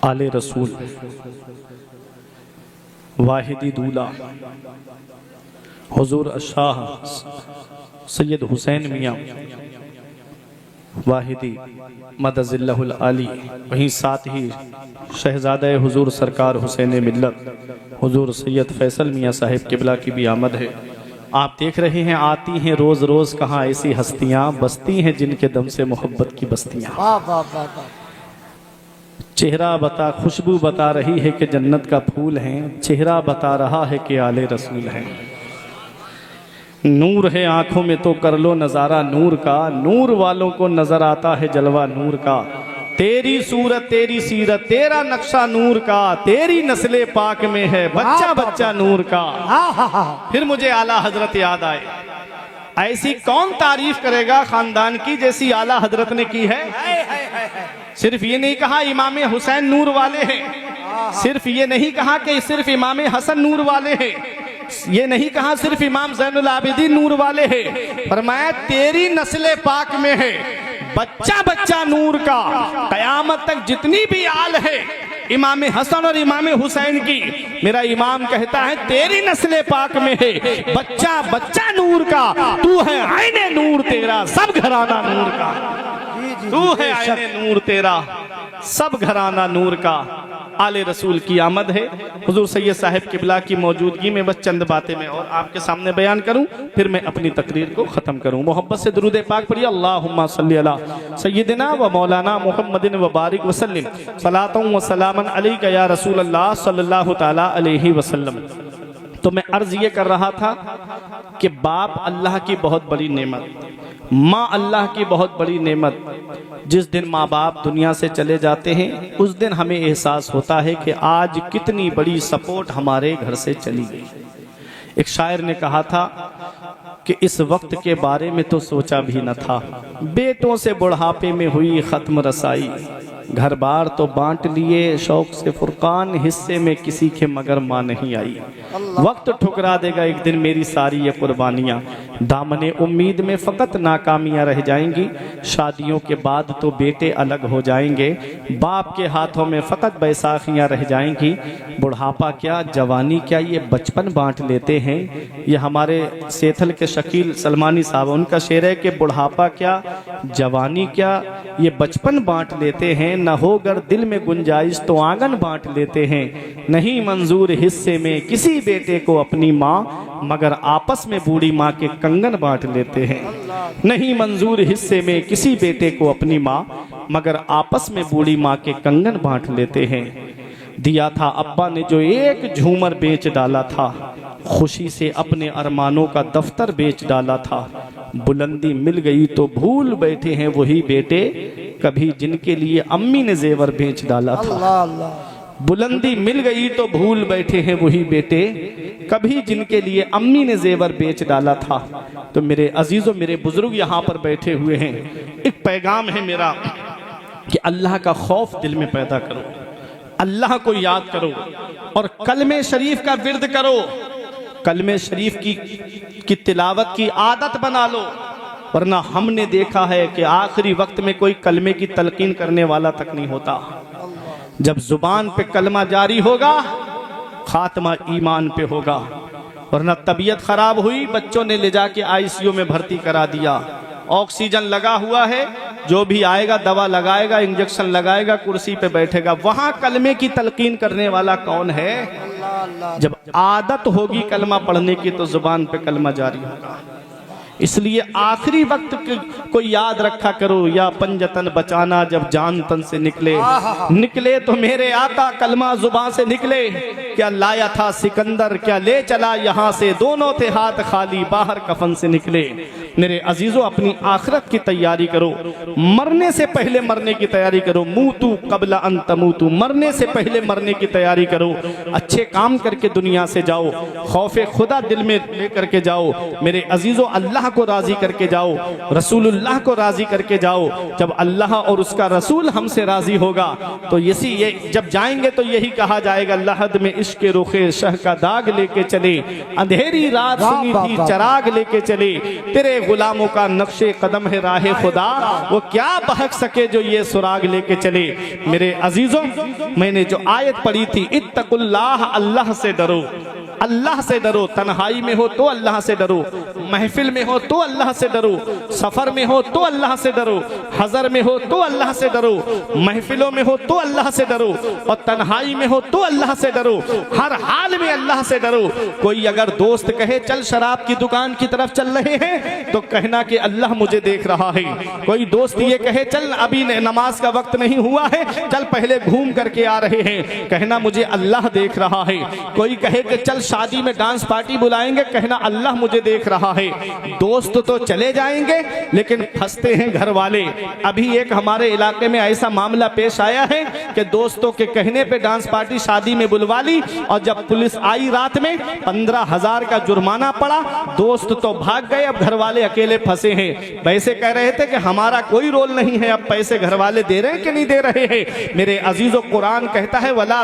आले रसूल, वाहिदी दूल्हा हुजूर शाह सैयद हुसैन मियाँ वाहिदी मदजिल्लहुल आली, वहीं साथ ही शहजादा हुजूर सरकार हुसैन मिल्लत हुजूर सैयद फैसल मियाँ साहिब किबला की भी आमद है। आप देख रहे हैं आती हैं रोज रोज कहाँ ऐसी हस्तियां, बसती हैं जिनके दम से मोहब्बत की बस्तियां।
वाह वाह वाह वाह।
चेहरा बता खुशबू बता रही है कि जन्नत का फूल है, चेहरा बता रहा है कि आले रसूल है। नूर है आंखों में तो कर लो नजारा नूर का, नूर वालों को नजर आता है जलवा नूर का। तेरी सूरत तेरी सीरत तेरा नक्शा नूर का, तेरी नस्ले पाक में है बच्चा बच्चा नूर का। फिर मुझे आला हजरत याद आए। ऐसी कौन तारीफ करेगा खानदान की जैसी आला हजरत ने की है। सिर्फ ये नहीं कहा इमाम हुसैन नूर वाले हैं, सिर्फ ये नहीं कहा कि सिर्फ इमाम हसन नूर वाले हैं, ये नहीं कहा सिर्फ इमाम ज़ैनुल आबिदीन नूर वाले हैं। फरमाया तेरी नस्ले पाक में है बच्चा बच्चा नूर का। कयामत तक जितनी भी आल है इमाम हसन और इमाम हुसैन की। मेरा इमाम कहता है तेरी नस्ल पाक में है बच्चा बच्चा नूर का, तू है आईने नूर तेरा सब घराना नूर का। तू है आईने नूर तेरा सब घराना नूर का। आले रसूल की आमद है। हुजूर सैयद साहिब किबला की मौजूदगी में बस चंद बातें मैं और आपके सामने बयान करूं, फिर मैं अपनी तकरीर को ख़त्म करूं। मोहब्बत से दुरूद पाक पढ़िए। अल्लाहुम्मा सल्ली अला सय्यिदिना व मौलाना मुहम्मदिन व बारिक वसल्लिम सलातन व सलामन अलैका या रसूल अल्लाह सल्लल्लाहु तआला अलैहि वसल्लम। तो मैं अर्ज ये कर रहा था कि बाप अल्लाह की बहुत बड़ी नेमत, माँ अल्लाह की बहुत बड़ी नेमत। जिस दिन माँ बाप दुनिया से चले जाते हैं उस दिन हमें एहसास होता है कि आज कितनी बड़ी सपोर्ट हमारे घर से चली गई। एक शायर ने कहा था कि इस वक्त के बारे में तो सोचा भी न था, बेटों से बुढ़ापे में हुई खत्म रसाई, घर बार तो बांट लिए शौक से फुरकान, हिस्से में किसी के मगर माँ नहीं आई। वक्त ठुकरा देगा एक दिन मेरी सारी ये कुर्बानियाँ, दामने उम्मीद में फ़कत नाकामियाँ रह जाएंगी, शादियों के बाद तो बेटे अलग हो जाएंगे, बाप के हाथों में फ़कत बैसाखियाँ रह जाएंगी। बुढ़ापा क्या जवानी क्या ये बचपन बांट लेते हैं। ये हमारे सेथल के शकील सलमानी साहब, उनका शेर है कि बुढ़ापा क्या जवानी क्या ये बचपन बांट लेते हैं, न होकर दिल में गुंजाइश तो आंगन बांट लेते हैं। नहीं मंजूर हिस्से में किसी बेटे को अपनी माँ, मगर आपस में बूढ़ी माँ के कंगन बांट लेते हैं। नहीं मंजूर हिस्से में किसी बेटे को अपनी माँ, मगर आपस में बूढ़ी माँ के कंगन बांट लेते हैं। दिया था अब्बा ने जो एक झूमर बेच डाला था, खुशी से अपने अरमानों का दफ्तर बेच डाला था। बुलंदी मिल गई तो भूल बैठे हैं वही बेटे, कभी जिनके लिए अम्मी ने जेवर बेच डाला था। बुलंदी मिल गई तो भूल बैठे हैं वही बेटे, कभी जिनके लिए अम्मी ने जेवर बेच डाला था। तो मेरे अजीजों, मेरे बुजुर्ग यहाँ पर बैठे हुए हैं, एक पैगाम है मेरा कि अल्लाह का खौफ दिल में पैदा करो, अल्लाह को याद करो और कलमे शरीफ का विर्द करो। कलमे शरीफ की तिलावत की आदत बना लो, वरना हमने देखा है कि आखिरी वक्त में कोई कलमे की तलकीन करने वाला तक नहीं होता। जब जुबान पे कलमा जारी होगा खात्मा ईमान पे होगा, वरना तबीयत खराब हुई, बच्चों ने ले जाके आईसीयू में भर्ती करा दिया, ऑक्सीजन लगा हुआ है, जो भी आएगा दवा लगाएगा, इंजेक्शन लगाएगा, कुर्सी पे बैठेगा, वहां कलमे की तलकीन करने वाला कौन है? जब आदत होगी कलमा पढ़ने की तो जुबान पे कलमा जारी होगा। इसलिए आखिरी वक्त को याद रखा करो, या पंजतन बचाना जब जान तन से निकले, निकले तो मेरे आका कलमा जुबान से निकले। क्या लाया था सिकंदर, क्या ले चला यहाँ से, दोनों थे हाथ खाली बाहर कफन से निकले। मेरे अजीजों, अपनी आखिरत की तैयारी करो, मरने से पहले मरने की तैयारी करो। मूतू कबला अन तमूतू, मरने से पहले मरने की तैयारी करो। अच्छे काम करके दुनिया से जाओ, खौफे खुदा दिल में लेकर के जाओ। मेरे अजीजों, अल्लाह को राजी करके जाओ, रसूलुल्लाह को राजी करके जाओ। जब अल्लाह और उसका रसूल हमसे राजी होगा तो ये जब जाएंगे तो यही कहा जाएगा, लहद में इश्क रुखे शह का दाग लेके चले, अंधेरी रात सुनी थी चराग लेके चले, तेरे गुलामों का नक्शे कदम है राह खुदा, वो क्या बहक सके जो ये सुराग लेके चले। मेरे अजीजों, मैंने जो आयत पढ़ी थी, इत्तकुल्लाह, अल्लाह से डरो, अल्लाह से डरो। तन्हाई में हो तो अल्लाह से डरो, महफिल में हो तो अल्लाह से डरो, सफर में हो तो अल्लाह से डरो, हजर में हो तो अल्लाह से डरो, महफिलों में हो तो अल्लाह से डरो, और तन्हाई में हो तो अल्लाह से डरो। हर हाल में अल्लाह से डरो। कोई अगर दोस्त कहे चल शराब की दुकान की तरफ चल रहे हैं तो कहना कि अल्लाह मुझे देख रहा है। कोई दोस्त ये कहे चल अभी नमाज का वक्त नहीं हुआ है, चल पहले घूम करके आ रहे हैं, कहना मुझे अल्लाह देख रहा है। कोई कहे कि चल शादी में डांस पार्टी बुलाएंगे, कहना अल्लाह मुझे देख रहा है। दोस्त तो चले जाएंगे लेकिन फंसते हैं घर वाले। अभी एक हमारे इलाके में ऐसा मामला पेश आया है कि दोस्तों के कहने पे डांस पार्टी शादी में बुलवा ली, और जब पुलिस आई रात में 15,000 का जुर्माना पड़ा। दोस्त तो भाग गए, अब घर वाले अकेले फंसे हैं। वैसे कह रहे थे कि हमारा कोई रोल नहीं है, अब पैसे घर वाले दे रहे हैं कि नहीं दे रहे हैं। मेरे अजीजों, कुरान कहता है वला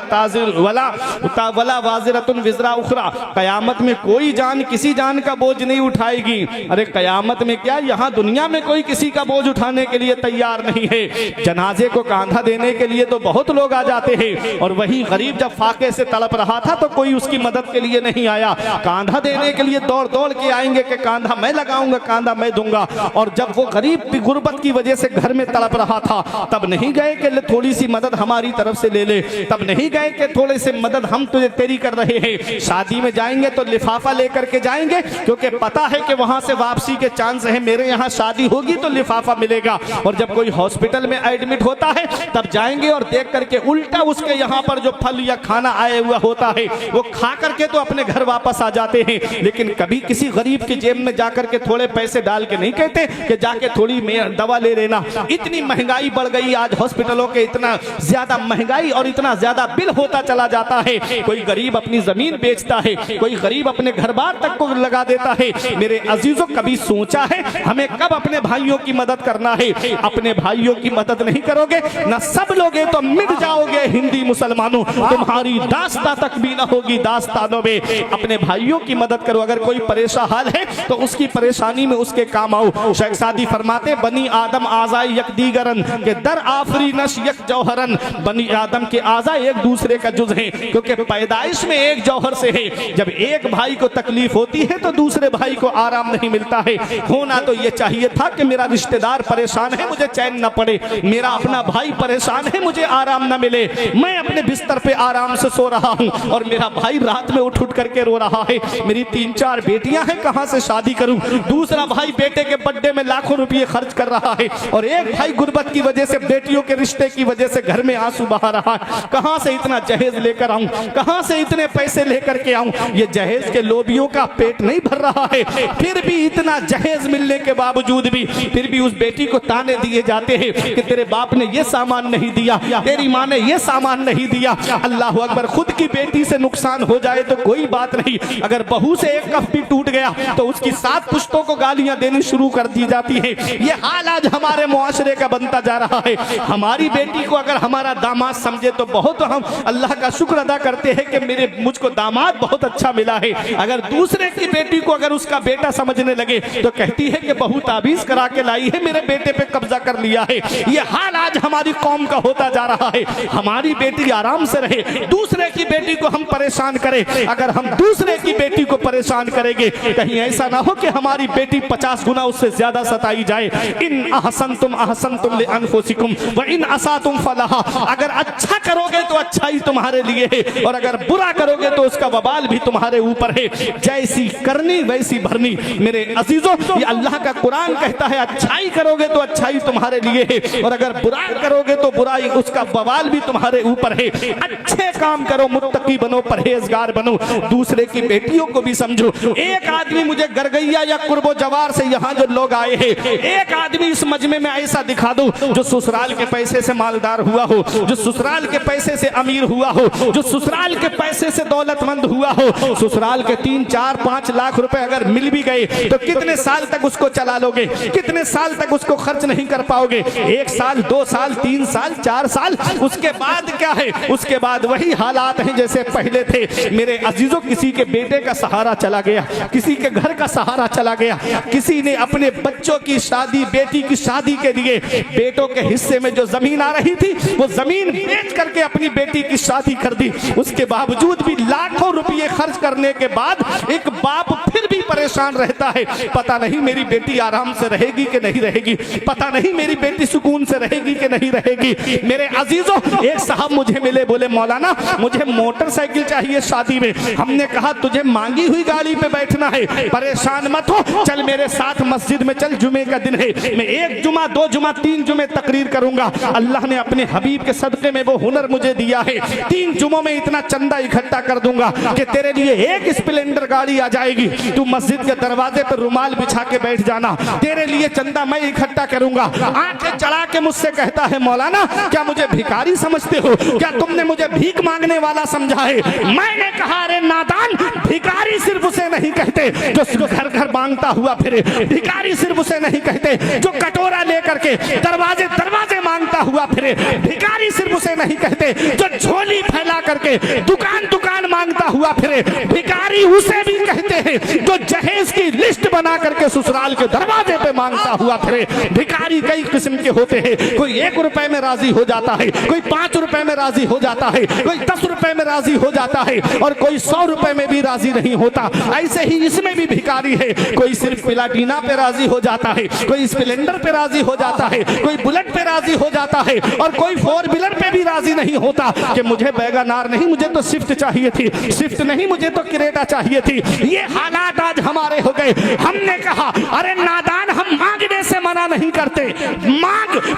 वाजिरतुन विज़रा उखरा, कयामत में कोई जान किसी जान का बोझ नहीं उठाएगी। अरे कयामत में क्या, यहाँ दुनिया में कोई किसी का बोझ उठाने के लिए तैयार नहीं है। जनाजे को कांधा देने के लिए तो बहुत लोग आ जाते हैं, और वही गरीब जब फाके से तड़प रहा था तो कोई उसकी मदद के लिए नहीं आया। कांधा देने के लिए दौड़ दौड़ के आएंगे कि कांधा मैं लगाऊंगा, कांधा मैं दूंगा। और जब वो गरीब भी गुर्बत की वजह से घर में तड़प रहा था, तब नहीं गए कि थोड़ी सी मदद हमारी तरफ से ले ले, तब नहीं गए कि थोड़े से मदद हम तुझे तेरी कर रहे हैं। शादी में जाएंगे तो लिफाफा लेकर के जाएंगे, क्योंकि पता है कि वहां से वापसी के चांस है, मेरे यहाँ शादी होगी तो लिफाफा मिलेगा। और जब कोई हॉस्पिटल में एडमिट होता है तब जाएंगे और देख करके उल्टा उसके यहाँ पर जो फल या खाना आया हुआ होता है वो खा करके तो अपने घर वापस आ जाते हैं। लेकिन कभी किसी गरीब की जेब में जाकर के थोड़े पैसे डाल के नहीं कहते कि जाके थोड़ी दवा ले लेना। इतनी महंगाई बढ़ गई आज हॉस्पिटलों के, इतना ज्यादा महंगाई और इतना ज्यादा बिल होता चला जाता है। कोई गरीब अपनी जमीन बेचता है, कोई गरीब अपने घर बार तक को लगा देता है। मेरे अजीजों, कभी सोचा है हमें कब अपने भाइयों की मदद करना है? अपने भाइयों की मदद नहीं करोगे ना सब लोगे तो मिट जाओगे हिंदी मुसलमानों, तुम्हारी दास्ता तक भी ना होगी दास्तानों में। अपने भाइयों की मदद करो। अगर कोई परेशान हाल है तो उसकी परेशानी में उसके काम आओ। शेख सादी फरमाते बनी आदम आज़ाई यक दीगरन के दर आफरी नश यक जौहरन। बनी आदम के आज़ा एक दूसरे का जुज है, क्योंकि पैदाइश में एक जौहर से है। जब एक भाई को तकलीफ होती है तो दूसरे भाई को आराम नहीं मिलता है। होना तो ये चाहिए था कि मेरा रिश्तेदार परेशान है, मुझे चैन न पड़े, मेरा अपना भाई परेशान है, मुझे आराम न मिले। मैं अपने बिस्तर पे आराम से सो रहा हूँ और मेरा भाई रात में उठ उठ करके रो रहा है, मेरी 3-4 बेटियां हैं, कहां से शादी करूं। दूसरा भाई बेटे के बर्थडे में लाखों रुपए खर्च कर रहा है, और एक भाई गुर्बत की वजह से, बेटियों के रिश्ते की वजह से घर में आंसू बहा रहा है। कहां से इतना जहेज लेकर आऊं, कहां से इतने पैसे लेकर के आऊं? ये जहेज के लोबियों का पेट नहीं भर रहा है। फिर भी इतना जहेज मिलने के बावजूद भी फिर भी उस बेटी को ताने दिए जाते हैं कि तेरे बाप ने ये सामान नहीं दिया, तेरी माँ ने ये सामान नहीं दिया। अल्लाह अकबर, खुद की बेटी से नुकसान हो जाए तो कोई बात नहीं, अगर बहू से एक कफ भी टूट गया तो उसकी 7 पुश्तों को गालियां देनी शुरू कर दी जाती है। ये हाल आज हमारे मुआशरे का बनता जा रहा है। हमारी बेटी को अगर हमारा दामाद समझे तो बहुत हम अल्लाह का शुक्र अदा करते हैं कि मुझको दामाद बहुत अच्छा मिला है। अगर दूसरे की बेटी को अगर उसका बेटा समझने लगे तो कहती है कि बहू ताबीज करा के लाई है, मेरे बेटे पे कब्जा कर लिया है। ये हाल आज हमारी कौम का होता जा रहा है। हमारी बेटी आराम से रहे, दूसरे की बेटी को हम परेशान करें। अगर हम दूसरे की बेटी को परेशान करेंगे, कहीं ऐसा ना हो कि हमारी बेटी 50 गुना उससे ज्यादा सताई जाए। इन अहसनतुम लिअनफुसिकुम व इन असातुम फलहा। अगर अच्छा करोगे तो अच्छाई तुम्हारे लिए है, और अगर बुरा करोगे तो उसका वबाल भी तुम्हारे ऊपर है। जैसी करनी वैसी भरनी। मेरे अजीजों, ये अल्लाह का कुरान कहता है अच्छाई करोगे तो अच्छाई तुम्हारे लिए है, और अगर बुरा करोगे तो बुराई, उसका बवाल भी तुम्हारे ऊपर है। अच्छे काम करो, मुत्तकी बनो, परहेजगार बनो, दूसरे की बेटियों को भी समझो। एक आदमी मुझे गरगैया या कुर्बो जवार से यहाँ जो लोग आए हैं, एक आदमी इस मजमे में ऐसा दिखा दो जो ससुराल के पैसे से मालदार हुआ हो, जो ससुराल के पैसे से अमीर हुआ हो, जो ससुराल के पैसे से दौलतमंद हुआ हो। ससुराल के 3-4-5 लाख रुपए अगर मिल भी गए तो कितने साल तक उसको चला लोगे? कितने साल तक उसको खर्च नहीं कर पाओगे? 1 साल, 2 साल, 3 साल, 4 साल, उसके बाद क्या है? उसके बाद वही हालात हैं जैसे पहले थे। मेरे अजीजों, किसी के बेटे का सहारा चला गया, किसी के घर का सहारा चला गया, किसी ने अपने बच्चों की शादी, बेटी की शादी के लिए बेटों के हिस्से में जो जमीन आ रही थी वो जमीन बेच करके अपनी बेटी की शादी कर दी। उसके बावजूद भी लाखों रुपए खर्च करने के बाद एक बाप फिर भी परेशान रहता है। पता नहीं मेरी बेटी आराम से रहेगी कि नहीं रहेगी, पता नहीं मेरी बेटी सुकून से रहेगी कि नहीं रहेगी। मेरे अजीजों, एक साहब मुझे मिले, बोले मौलाना मुझे मोटरसाइकिल चाहिए शादी में। हमने कहा तुझे मांगी हुई गाड़ी पे बैठना है, परेशान मत हो, चल मेरे साथ मस्जिद में चल, जुमे का दिन है, मैं 1 जुमा 2 जुमा 3 जुमे तकरीर करूंगा। अल्लाह ने अपने हबीब के सदके में वो हुनर मुझे दिया है, 3 जुमों में इतना चंदा इकट्ठा कर दूंगा कि तेरे लिए एक स्प्लेंडर गाड़ी आ जाएगी। तू मस्जिद के दरवाजे पर रुमाल बिछा के बैठ जाना, तेरे लिए चंदा मैं इकट्ठा करूंगा। आंखें चढ़ा के मुझसे कहता है मौलाना क्या मुझे भिखारी समझते हो? क्या तुमने मुझे भीख मांगने वाला समझा है? मैंने कहा अरे नादान, भिखारी सिर्फ उसे नहीं कहते जो घर घर मांगता हुआ फिरे, भिखारी सिर्फ उसे नहीं कहते जो कटोरा लेकर के दरवाजे दरवाजे मांगता हुआ फिरे, भिखारी सिर्फ उसे नहीं कहते जो झोली फैला करके दुकान दुकान मांगता हुआ फिरे। भिखारी उसे भी कहते हैं जो जहेज की लिस्ट बना करके ससुराल के दरवाजे पे मांगता हुआ फिरे। भिखारी कई किस्म के होते हैं, कोई 1 रुपए में राजी हो जाता है, कोई 5 रुपए में राजी हो जाता है, कोई 10 रुपए में राजी हो जाता है और कोई 100 रुपए में भी राजी नहीं होता। ऐसे ही इसमें भी भिखारी है, कोई सिर्फ प्लाटीना पे राजी हो जाता है, कोई स्प्लेंडर पे राजी हो जाता है, कोई बुलेट पे राजी हो जाता है और कोई 4 व्हीलर पे भी राजी नहीं होता कि मुझे वैगनार नहीं, मुझे तो स्विफ्ट चाहिए थी, स्विफ्ट नहीं मुझे तो क्रेटा चाहिए थी। ये हालात आज हमारे हो गए। हमने कहा अरे नादान, हम मांगने से मना नहीं करते,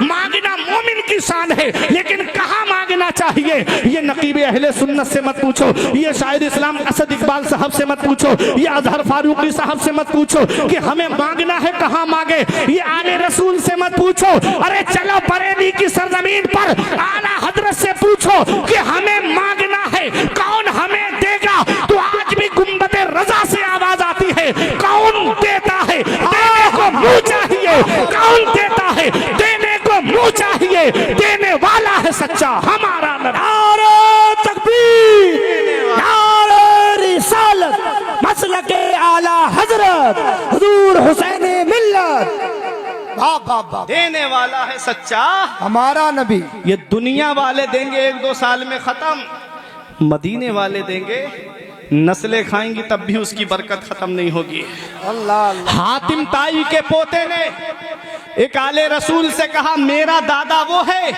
मांगना मोमिन की शान है, लेकिन कहाँ मांगना चाहिए ये नकीब अहले सुन्नत से मत पूछो, ये शायर इस्लाम असद इकबाल साहब से मत पूछो, ये अजहर फारूकी साहब से मत पूछो कि हमें मांगना है कहाँ मांगे, ये आले रसूल से मत पूछो। अरे चलो बरेली की सरजमीन पर आला हजरत से पूछो कि हमें मांगना है, कौन हमें देगा? तो आज भी गुंबदे रजा से आवाज आती है, कौन देता है? देने को मुंह चाहिए। कौन देता है? देने को मुंह चाहिए। देने वाला है सच्चा हमारा नबी।
नारे तकबीर, नारे रिसालत, मसलके आला हजरत हुजूर हुसैन मिल्लत।
वाह वाह वाह,
देने वाला है सच्चा
हमारा नबी।
ये दुनिया वाले देंगे 1-2 साल में खत्म, मदीने वाले देंगे नस्लें खाएंगी तब भी उसकी बरकत खत्म नहीं होगी।
अल्लाह अल्लाह।
हातिम ताई के पोते ने एक आले रसूल से कहा मेरा दादा वो है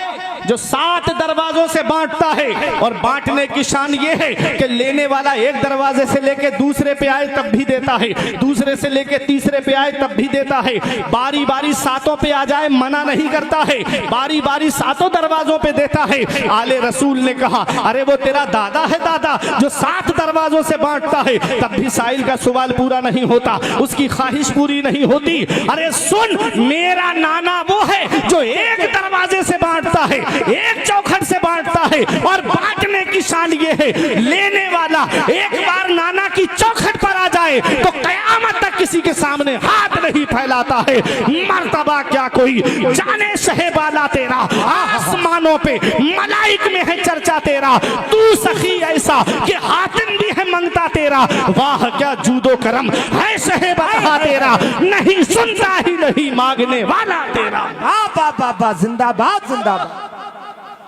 जो 7 दरवाजों से बांटता है, और बांटने की शान ये है कि लेने वाला एक दरवाजे से लेके दूसरे पे आए तब भी देता है, दूसरे से लेके तीसरे पे आए तब भी देता है, बारी बारी 7 पे आ जाए मना नहीं करता है, बारी बारी 7 दरवाजों पे देता है। आले रसूल ने कहा अरे वो तेरा दादा है दादा जो 7 दरवाजों से बांटता है, तब भी साइल का सवाल पूरा नहीं होता, उसकी ख्वाहिश पूरी नहीं होती। अरे सुन, मेरा नाना वो है जो एक दरवाजे से बांटता है, एक चौखट से बांटता है, और बांटने की शान ये है लेने वाला एक बार नाना की चौखट पर आ जाए तो कयामत तक किसी के सामने हाथ नहीं फैलाता है। मर्तबा क्या कोई जाने शहबाला तेरा, आसमानों पे मलाइक में है चर्चा तेरा, तू सखी ऐसा कि हातिम भी है मंगता तेरा, वाह क्या जूदो करम है शहबाला तेरा, नहीं सुनता ही नहीं मांगने वाला तेरा।
वाह वाह वाह, जिंदाबाद जिंदाबाद।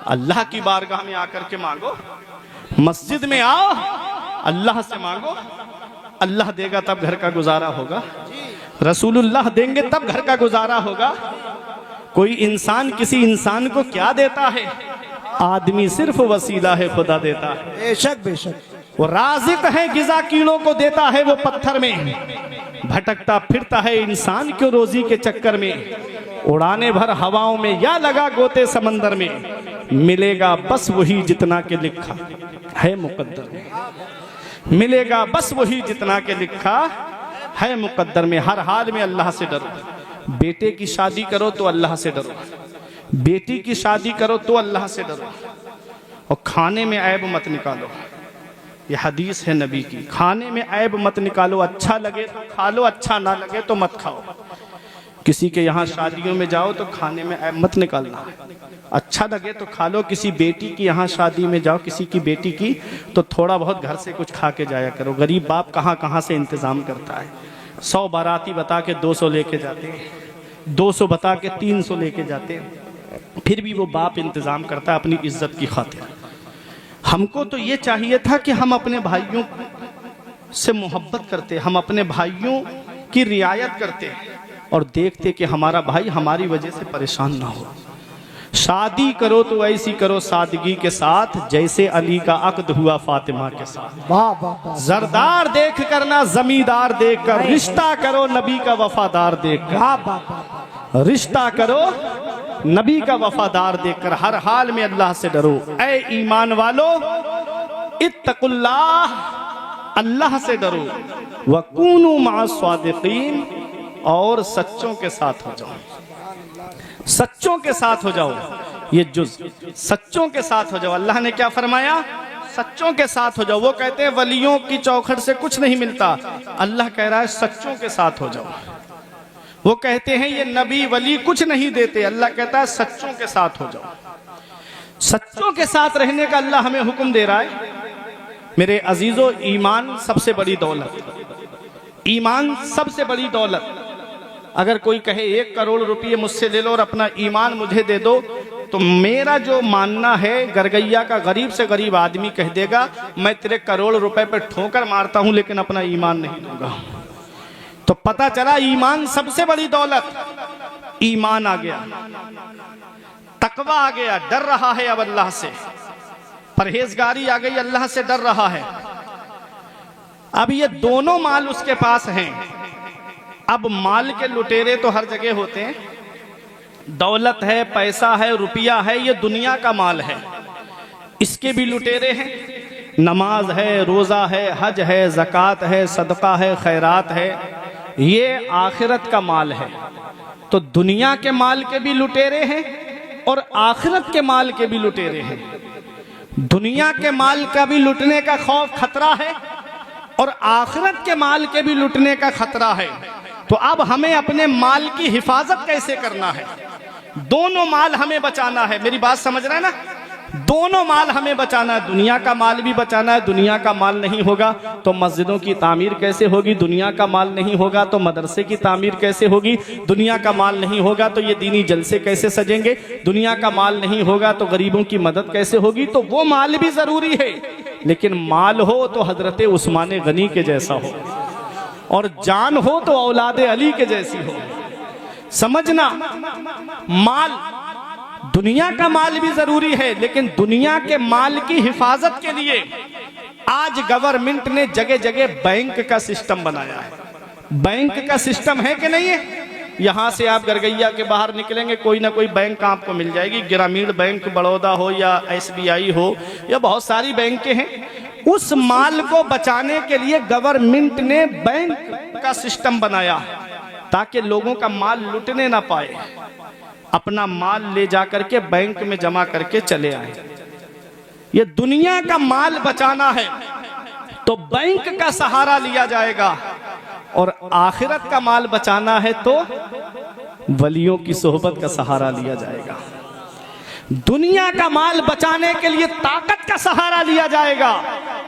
अल्लाह की बारगाह में आकर के मांगो, मस्जिद में आओ, अल्लाह से मांगो, अल्लाह देगा तब घर का गुजारा होगा, रसूलुल्लाह देंगे तब घर का गुजारा होगा। कोई इंसान किसी इंसान को क्या देता है? आदमी सिर्फ वसीला है, खुदा देता है।
बेशक बेशक,
वो राज़िक है, गिज़ा कीड़ों को देता है वो पत्थर में, भटकता फिरता है इंसान क्यों रोजी के चक्कर में, उड़ाने भर हवाओं में या लगा गोते समंदर में, मिलेगा बस वही जितना के लिखा है मुकद्दर में, मिलेगा बस वही जितना के लिखा है मुकद्दर में। हर हाल में अल्लाह से डरो। बेटे की शादी करो तो अल्लाह से डरो, बेटी की शादी करो तो अल्लाह से डरो, और खाने में ऐब मत निकालो। ये हदीस है नबी की, खाने में ऐब मत निकालो, अच्छा लगे तो खा लो, अच्छा ना लगे तो मत खाओ। किसी के यहाँ शादियों में जाओ तो खाने में ऐब मत निकालना, अच्छा लगे तो खा लो। किसी बेटी की यहाँ शादी में जाओ, किसी की बेटी की, तो थोड़ा बहुत घर से कुछ खा के जाया करो। गरीब बाप कहाँ कहाँ से इंतज़ाम करता है। 100 बाराती बता के 200 लेके जाते हैं, 200 बता के 300 लेके जाते हैं, फिर भी वो बाप इंतज़ाम करता है अपनी इज्जत की खातिर। हमको तो ये चाहिए था कि हम अपने भाइयों से मोहब्बत करते, हम अपने भाइयों की रियायत करते और देखते कि हमारा भाई हमारी वजह से परेशान ना हो। शादी करो तो ऐसी करो सादगी के साथ जैसे अली का अक्द हुआ फातिमा के साथ।
वाह वाह वाह,
जरदार देख कर ना जमींदार देख कर, रिश्ता करो नबी का वफादार देख कर,
वाह वाह वाह,
रिश्ता करो नबी का वफादार देखकर। हर हाल में अल्लाह से डरो। ऐ ईमान वालो इत्तकुल्लाह, अल्लाह से डरो, वकूनू मअस सादिकीन, और सच्चों के साथ हो जाओ, सच्चों के साथ हो जाओ। ये जुज सच्चों के साथ हो जाओ। अल्लाह ने क्या फरमाया? सच्चों के साथ हो जाओ। वो कहते हैं वलियों की चौखट से कुछ नहीं मिलता, अल्लाह कह रहा है सच्चों के साथ हो जाओ। वो कहते हैं ये नबी वली कुछ नहीं देते, अल्लाह कहता है सच्चों के साथ हो जाओ। सच्चों के साथ रहने का अल्लाह हमें हुक्म दे रहा है। मेरे अजीजों, ईमान सबसे बड़ी दौलत, ईमान सबसे बड़ी दौलत। अगर कोई कहे 1 करोड़ रुपये मुझसे ले लो और अपना ईमान मुझे दे दो, तो मेरा जो मानना है, गरगैया का गरीब से गरीब आदमी कह देगा मैं तेरे करोड़ रुपए पे ठोकर मारता हूं लेकिन अपना ईमान नहीं दूंगा। तो पता चला ईमान सबसे बड़ी दौलत। ईमान आ गया, तकवा आ गया, डर रहा है अब अल्लाह से, परहेजगारी आ गई, अल्लाह से डर रहा है। अब ये दोनों माल उसके पास हैं। अब माल के लुटेरे तो हर जगह होते हैं, दौलत है, पैसा है, रुपया है, ये दुनिया का माल है, इसके भी लुटेरे हैं। नमाज है, रोज़ा है, हज है, ज़कात है, सदका है, खैरात है, ये आखिरत का माल है। तो दुनिया के माल के भी लुटेरे हैं और आखिरत के माल के भी लुटेरे हैं। दुनिया के माल का भी लुटने का खौफ, खतरा है और आखिरत के माल के भी लुटने का खतरा है। तो अब हमें अपने माल की हिफाजत कैसे करना है? दोनों माल हमें बचाना है। मेरी बात समझ रहे हैं ना? दोनों माल हमें बचाना है, दुनिया का माल भी बचाना है। दुनिया का माल नहीं होगा तो मस्जिदों की तामीर कैसे होगी? दुनिया का माल नहीं होगा तो मदरसे की तामीर कैसे होगी? दुनिया का माल नहीं होगा तो ये दीनी जलसे कैसे सजेंगे? दुनिया का माल नहीं होगा तो गरीबों की मदद कैसे होगी? तो वो माल भी जरूरी है, लेकिन माल हो तो हजरत उस्मान गनी के जैसा हो और जान हो तो औलाद अली के जैसी हो। समझना, माल, दुनिया का माल भी जरूरी है, लेकिन दुनिया के माल की हिफाजत के लिए आज गवर्नमेंट ने जगह जगह बैंक का सिस्टम बनाया है। बैंक का सिस्टम है कि नहीं है? यहां से आप गरगैया के बाहर निकलेंगे, कोई ना कोई बैंक आपको मिल जाएगी। ग्रामीण बैंक बड़ौदा हो या SBI हो या बहुत सारी बैंकें हैं। उस माल को बचाने के लिए गवर्नमेंट ने बैंक का सिस्टम बनाया ताकि लोगों का माल लुटने ना पाए, अपना माल ले जाकर के बैंक में जमा करके चले आए। ये दुनिया का माल बचाना है तो बैंक का सहारा लिया जाएगा, और आखिरत का माल बचाना है तो वलियों की सोहबत का सहारा लिया जाएगा। दुनिया का माल बचाने के लिए ताकत का सहारा लिया जाएगा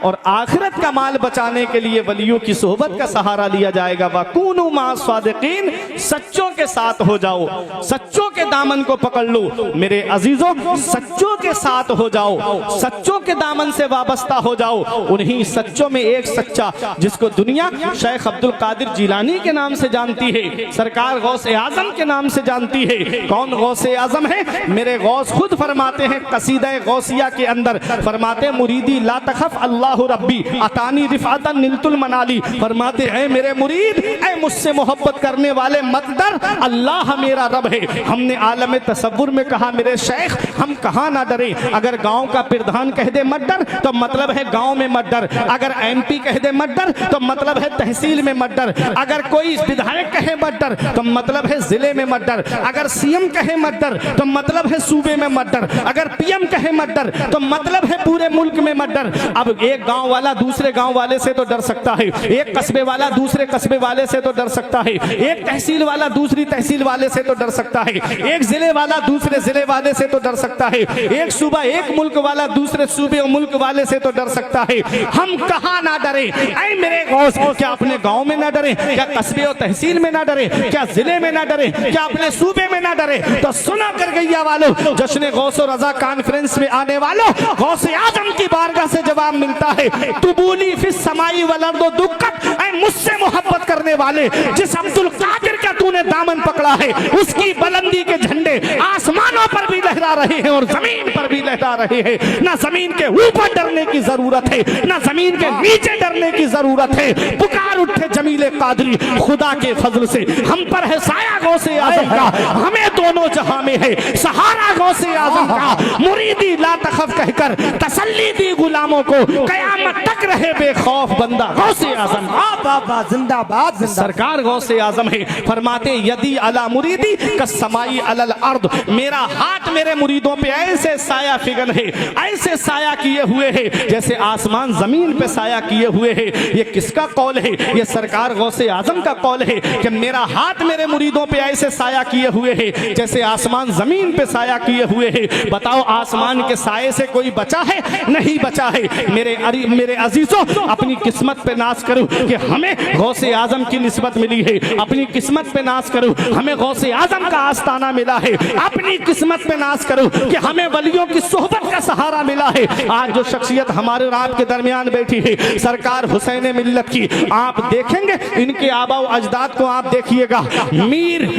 और आखिरत का माल बचाने के लिए वलियों की सोहबत का सहारा लिया जाएगा। वकूनू मा सादिकीन, सच्चों के साथ हो जाओ, सच्चों के दामन को पकड़ लो। मेरे अजीजों, सच्चों के साथ हो जाओ, सच्चों के दामन से वाबस्ता हो जाओ। उन्हीं सच्चों में एक सच्चा, जिसको दुनिया शेख अब्दुल कादिर जिलानी के नाम से जानती है, सरकार गौसे आजम के नाम से जानती है। कौन गौसे आजम है? मेरे गौस खुद फरमाते हैं कसीदा गौसिया के अंदर, फरमाते मुरीदी ला तखफ अल्लाहु रब्बी अतानी रिफातन निलतुल मनाली। फरमाते हैं मेरे मुरीद, ऐ मुझसे मोहब्बत करने वाले मत डर, अल्लाह मेरा रब है। हमने आलम तसव्वुर में कहा मेरे शेख हम कहाँ ना डरे। अगर गांव का प्रधान कह दे मत डर तो मतलब है गांव में मत डर। अगर MP कह दे मत डर तो मतलब है तहसील में मत डर। अगर कोई विधायक कहे मत डर तो मतलब है जिले में मत डर। अगर CM कहे मत डर तो मतलब है सूबे में मत डर। अगर PM कहे मत डर तो मतलब है पूरे मुल्क में मत डर। अब एक गांव वाला दूसरे गांव वाले से तो डर सकता है, एक कस्बे वाला दूसरे कस्बे वाले से तो डर सकता है, एक तहसील वाला दूसरी तहसील वाले से तो डर सकता है, एक जिले वाला दूसरे जिले वाले से तो डर सकता है, एक सूबा एक मुल्क वाला दूसरे सूबे और मुल्क वाले से तो डर सकता है। हम कहाँ ना डरे? ऐ मेरे गौस, क्या अपने गांव में ना डरे? क्या कस्बे और तहसील में ना डरे? क्या जिले में ना डरे? क्या अपने सूबे में ना डरे? तो सुना कर गैया वालों, जश्न गौस और रजा कॉन्फ्रेंस में आने वालों, गौसे आजम की बारगाह से जवाब मिलता है, तुबूली फिस समाई वलर्दो दुक्कत। ऐ मुझसे मोहब्बत करने वाले, जिस अब्दुल कादिर का तूने दामन पकड़ा है, उसकी बुलंदी के झंडे आसमानों पर भी लहरा रहे हैं और जमीन पर भी लहरा रहे हैं। ना जमीन के ऊपर डरने की जरूरत है, ना जमीन के नीचे डरने की जरूरत है। पुकार उठे जमीले कादरी, खुदा के फजल से हम पर है साया गौसे आजम का, हमें दोनों जहां में है सहारा गौसे आजम का। मुरीदी ला तखफ कहकर तसल्ली दी गुलामों को, कयामत तक रहे बेखौफ बंदा गौसे आजम।
बाबा जिंदाबाद, जिंदाबाद।
सरकार गौसे आजम है, फरमाते यदि अला मुरीदी का समाई अलल अर्द, मेरा हाथ मेरे मेरे मुरीदों पे ऐसे साया फिगन है, ऐसे साया किए हुए है जैसे आसमान जमीन पे साया किए हुए है। ये किसका कौल है? ये सरकार गौसे आजम का कौल है कि मेरा हाथ मेरे मुरीदों पे ऐसे साया किए हुए है जैसे आसमान जमीन पे साया किए हुए है। बताओ आसमान के साये से कोई बचा है? नहीं बचा है। मेरे अजीजों, अपनी किस्मत पे नाज करो कि हमें गौसे आजम की निस्बत मिली है। अपनी किस्मत पे नाज करो, हमें गौसे आजम का आस्ताना मिला है। अपनी किस्मत पे नाज करो कि हमें वलियों की सोहबत का सहारा मिला है। आज जो शख्सियत हमारे और आपके दरमियान बैठी है, सरकार हुसैन मिल्लत की, आप देखेंगे इनके आबा व अजदाद को आप देखिएगा। मीर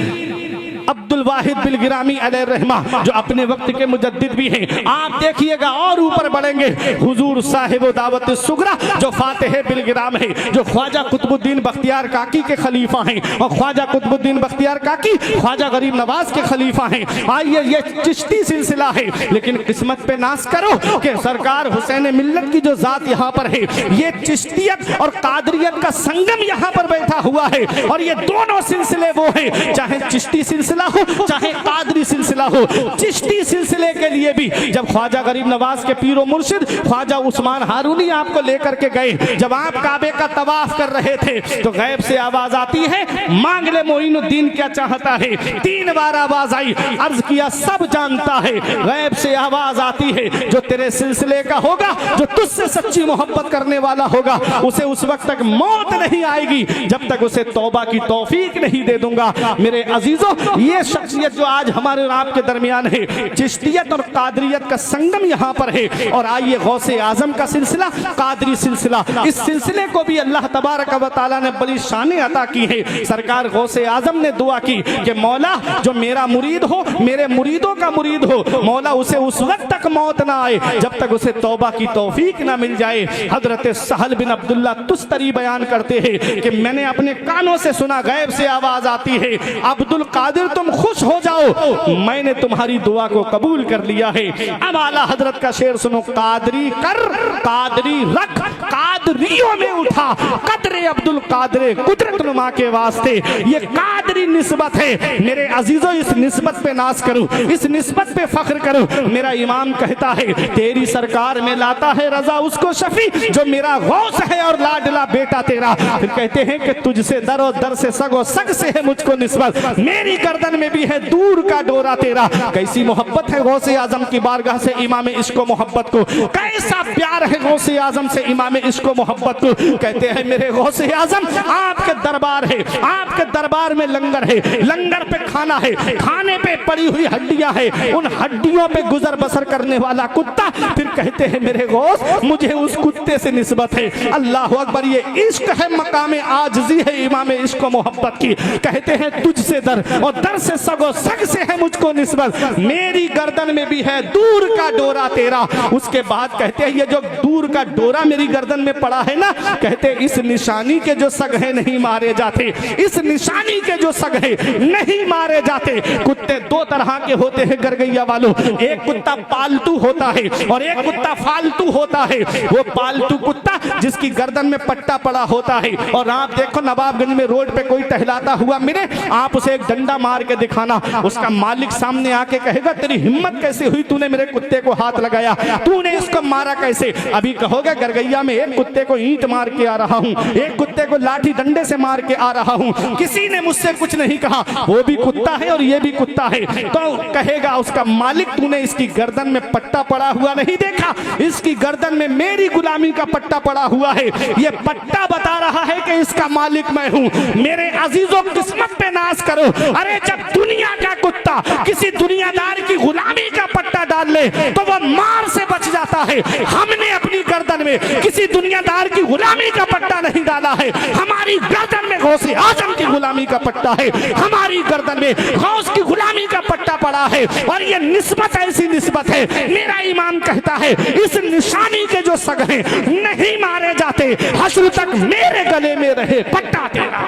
अब्दुल वाहिद बिलगिरामी अलैहि रहमा जो अपने वक्त के मुजद्दिद भी हैं, आप देखिएगा और ऊपर बढ़ेंगे। हुजूर साहिब दावत सुगरा जो फातिह बिलगिराम है, जो ख्वाजा कुतुबुद्दीन बख्तियार काकी के खलीफा हैं, और ख्वाजा कुतुबुद्दीन बख्तियार काकी ख्वाजा गरीब नवाज के खलीफा हैं। आइए, ये चिश्ती सिलसिला है, लेकिन किस्मत पे नाज करो कि सरकार हुसैन मिल्लत की जो जात यहाँ पर है, ये चिश्तियत और कादरियत का संगम यहाँ पर बैठा हुआ है। और ये दोनों सिलसिले वो है, चाहे चिश्ती सिलसिला हो चाहे कादरी सिलसिला हो। चिश्ती सिलसिले के लिए भी जब ख्वाजा गरीब नवाज के पीरो मुर्शिद ख्वाजा उस्मान हारूनी आपको लेकर के गए, जब आप काबे का तवाफ कर रहे थे तो गैब से आवाज आती है, मांग ले मोइनुद्दीन क्या चाहता है। 3 बार आवाज आई, अर्ज किया सब जानता है। गैब से आवाज आती है, जो तेरे सिलसिले का होगा, जो तुझसे सच्ची मोहब्बत करने वाला होगा, उसे उस वक्त तक मौत नहीं आएगी जब तक उसे तौबा की तौफीक नहीं दे दूंगा। मेरे अजीजों, ये शख्सियत जो आज हमारे और आपके दरमियान है, चिश्तियत और कादरियत का संगम यहाँ पर है। और आइए, गौसे आजम का सिलसिला, कादरी सिलसिला, इस सिलसिले को भी अल्लाह तबारक व तआला ने बड़ी शान अता की है। सरकार गौसे आजम ने दुआ की कि मौला, जो मेरा मुरीद हो, मेरे मुरीदों का मुरीद हो, मौला उसे उस वक्त तक मौत ना आए जब तक उसे तौबा की तौफीक ना मिल जाए। हजरत सहल बिन अब्दुल्ला तुस्तरी बयान करते हैं कि मैंने अपने कानों से सुना, गैब से आवाज आती है, अब्दुल कादिर तुम खुश हो जाओ, मैंने तुम्हारी दुआ को कबूल कर लिया है। अब आला हजरत का शेर सुनो, कादरी कर, कादरी रख, कादरियों में उठा, कदरे अब्दुल कादरे कुदरत नुमा के वास्ते। ये कादरी निस्बत है। मेरे अजीजों, इस निस्बत पे नाज करो, इस निस्बत पे फख्र करो। मेरा इमाम कहता है, तेरी सरकार में लाता है रजा उसको शफी जो मेरा गौस है और लाडला बेटा तेरा। फिर कहते हैं कि तुझसे दरो दर से सगो सग से है मुझको निस्बत, मेरी गर्दन में भी है दूर का डोरा तेरा। कैसी मोहब्बत है गौसे आजम की बारगाह से इमाम इश्को मोहब्बत को, कैसा प्यार है गौसे आजम से इमाम इश्को मोहब्बत को। कहते हैं मेरे गौसे आजम, आपके दरबार है, आपके दरबार में लंगर है, लंगर पे खाना है, खाने पे पड़ी हुई हड्डियां है, उन हड्डियों पे गुजर बसर करने वाला कुत्ता। फिर कहते हैं मेरे गौस, मुझे उस कुत्ते से निस्बत है। अल्लाह अकबर, ये इश्क है, मकाम आजिज़ी है इमाम इश्को मोहब्बत की। कहते हैं तुझसे दर और दर से सगो सग से है मुझको निस्बत, मेरी गर्दन में भी है दूर का डोरा तेरा। उसके बाद कहते हैं ये जो दूर का डोरा मेरी गर्दन में पड़ा है ना, कहते हैं इस निशानी के जो सग है नहीं मारे जाते, इस निशानी के जो सग है नहीं मारे जाते। कुत्ते 2 तरह के होते हैं गरगैया वालों, एक कुत्ता पालतू होता है और एक कुत्ता फालतू होता है। वो पालतू कुत्ता जिसकी गर्दन में पट्टा पड़ा होता है, और आप देखो नवाबगंज में रोड पे कोई टहलाता हुआ मिले, आप उसे एक डंडा मार के दिखाना, उसका मालिक सामने आके कहेगा तेरी हिम्मत कैसे हुई, तूने मेरे कुत्ते को हाथ लगाया, तूने इसको मारा कैसे। अभी कहोगे गरगैया में एक कुत्ते को ईंट मार के आ रहा हूं, एक कुत्ते को लाठी डंडे से मार के आ रहा हूं, किसी ने मुझसे कुछ नहीं कहा, वो भी कुत्ता है और ये भी कुत्ता है। तो कहेगा उसका मालिक तूने इसकी गर्दन में पट्टा पड़ा हुआ नहीं देखा, इसकी गर्दन में मेरी गुलामी का पट्टा पड़ा हुआ है, ये पट्टा बता रहा है कि इसका मालिक मैं हूं। मेरे अजीजों, किस्मत पे नाज करो। अरे जब दुनिया का कुत्ता किसी दुनियादार की गुलामी का पट्टा डाल ले तो वह मार से बच जाता है। हमने अपनी गर्दन में किसी दुनियादार की गुलामी का पट्टा नहीं डाला है, हमारी गर्दन में गौसे आजम की गुलामी का पट्टा है, हमारी गर्दन में गौस की गुलामी का पट्टा पड़ा है। और ये निस्बत ऐसी निस्बत है, मेरा इमाम कहता है इस निशानी के जो सग हैं नहीं मारे जाते, हश्र तक मेरे गले में रहे पट्टा तेरा।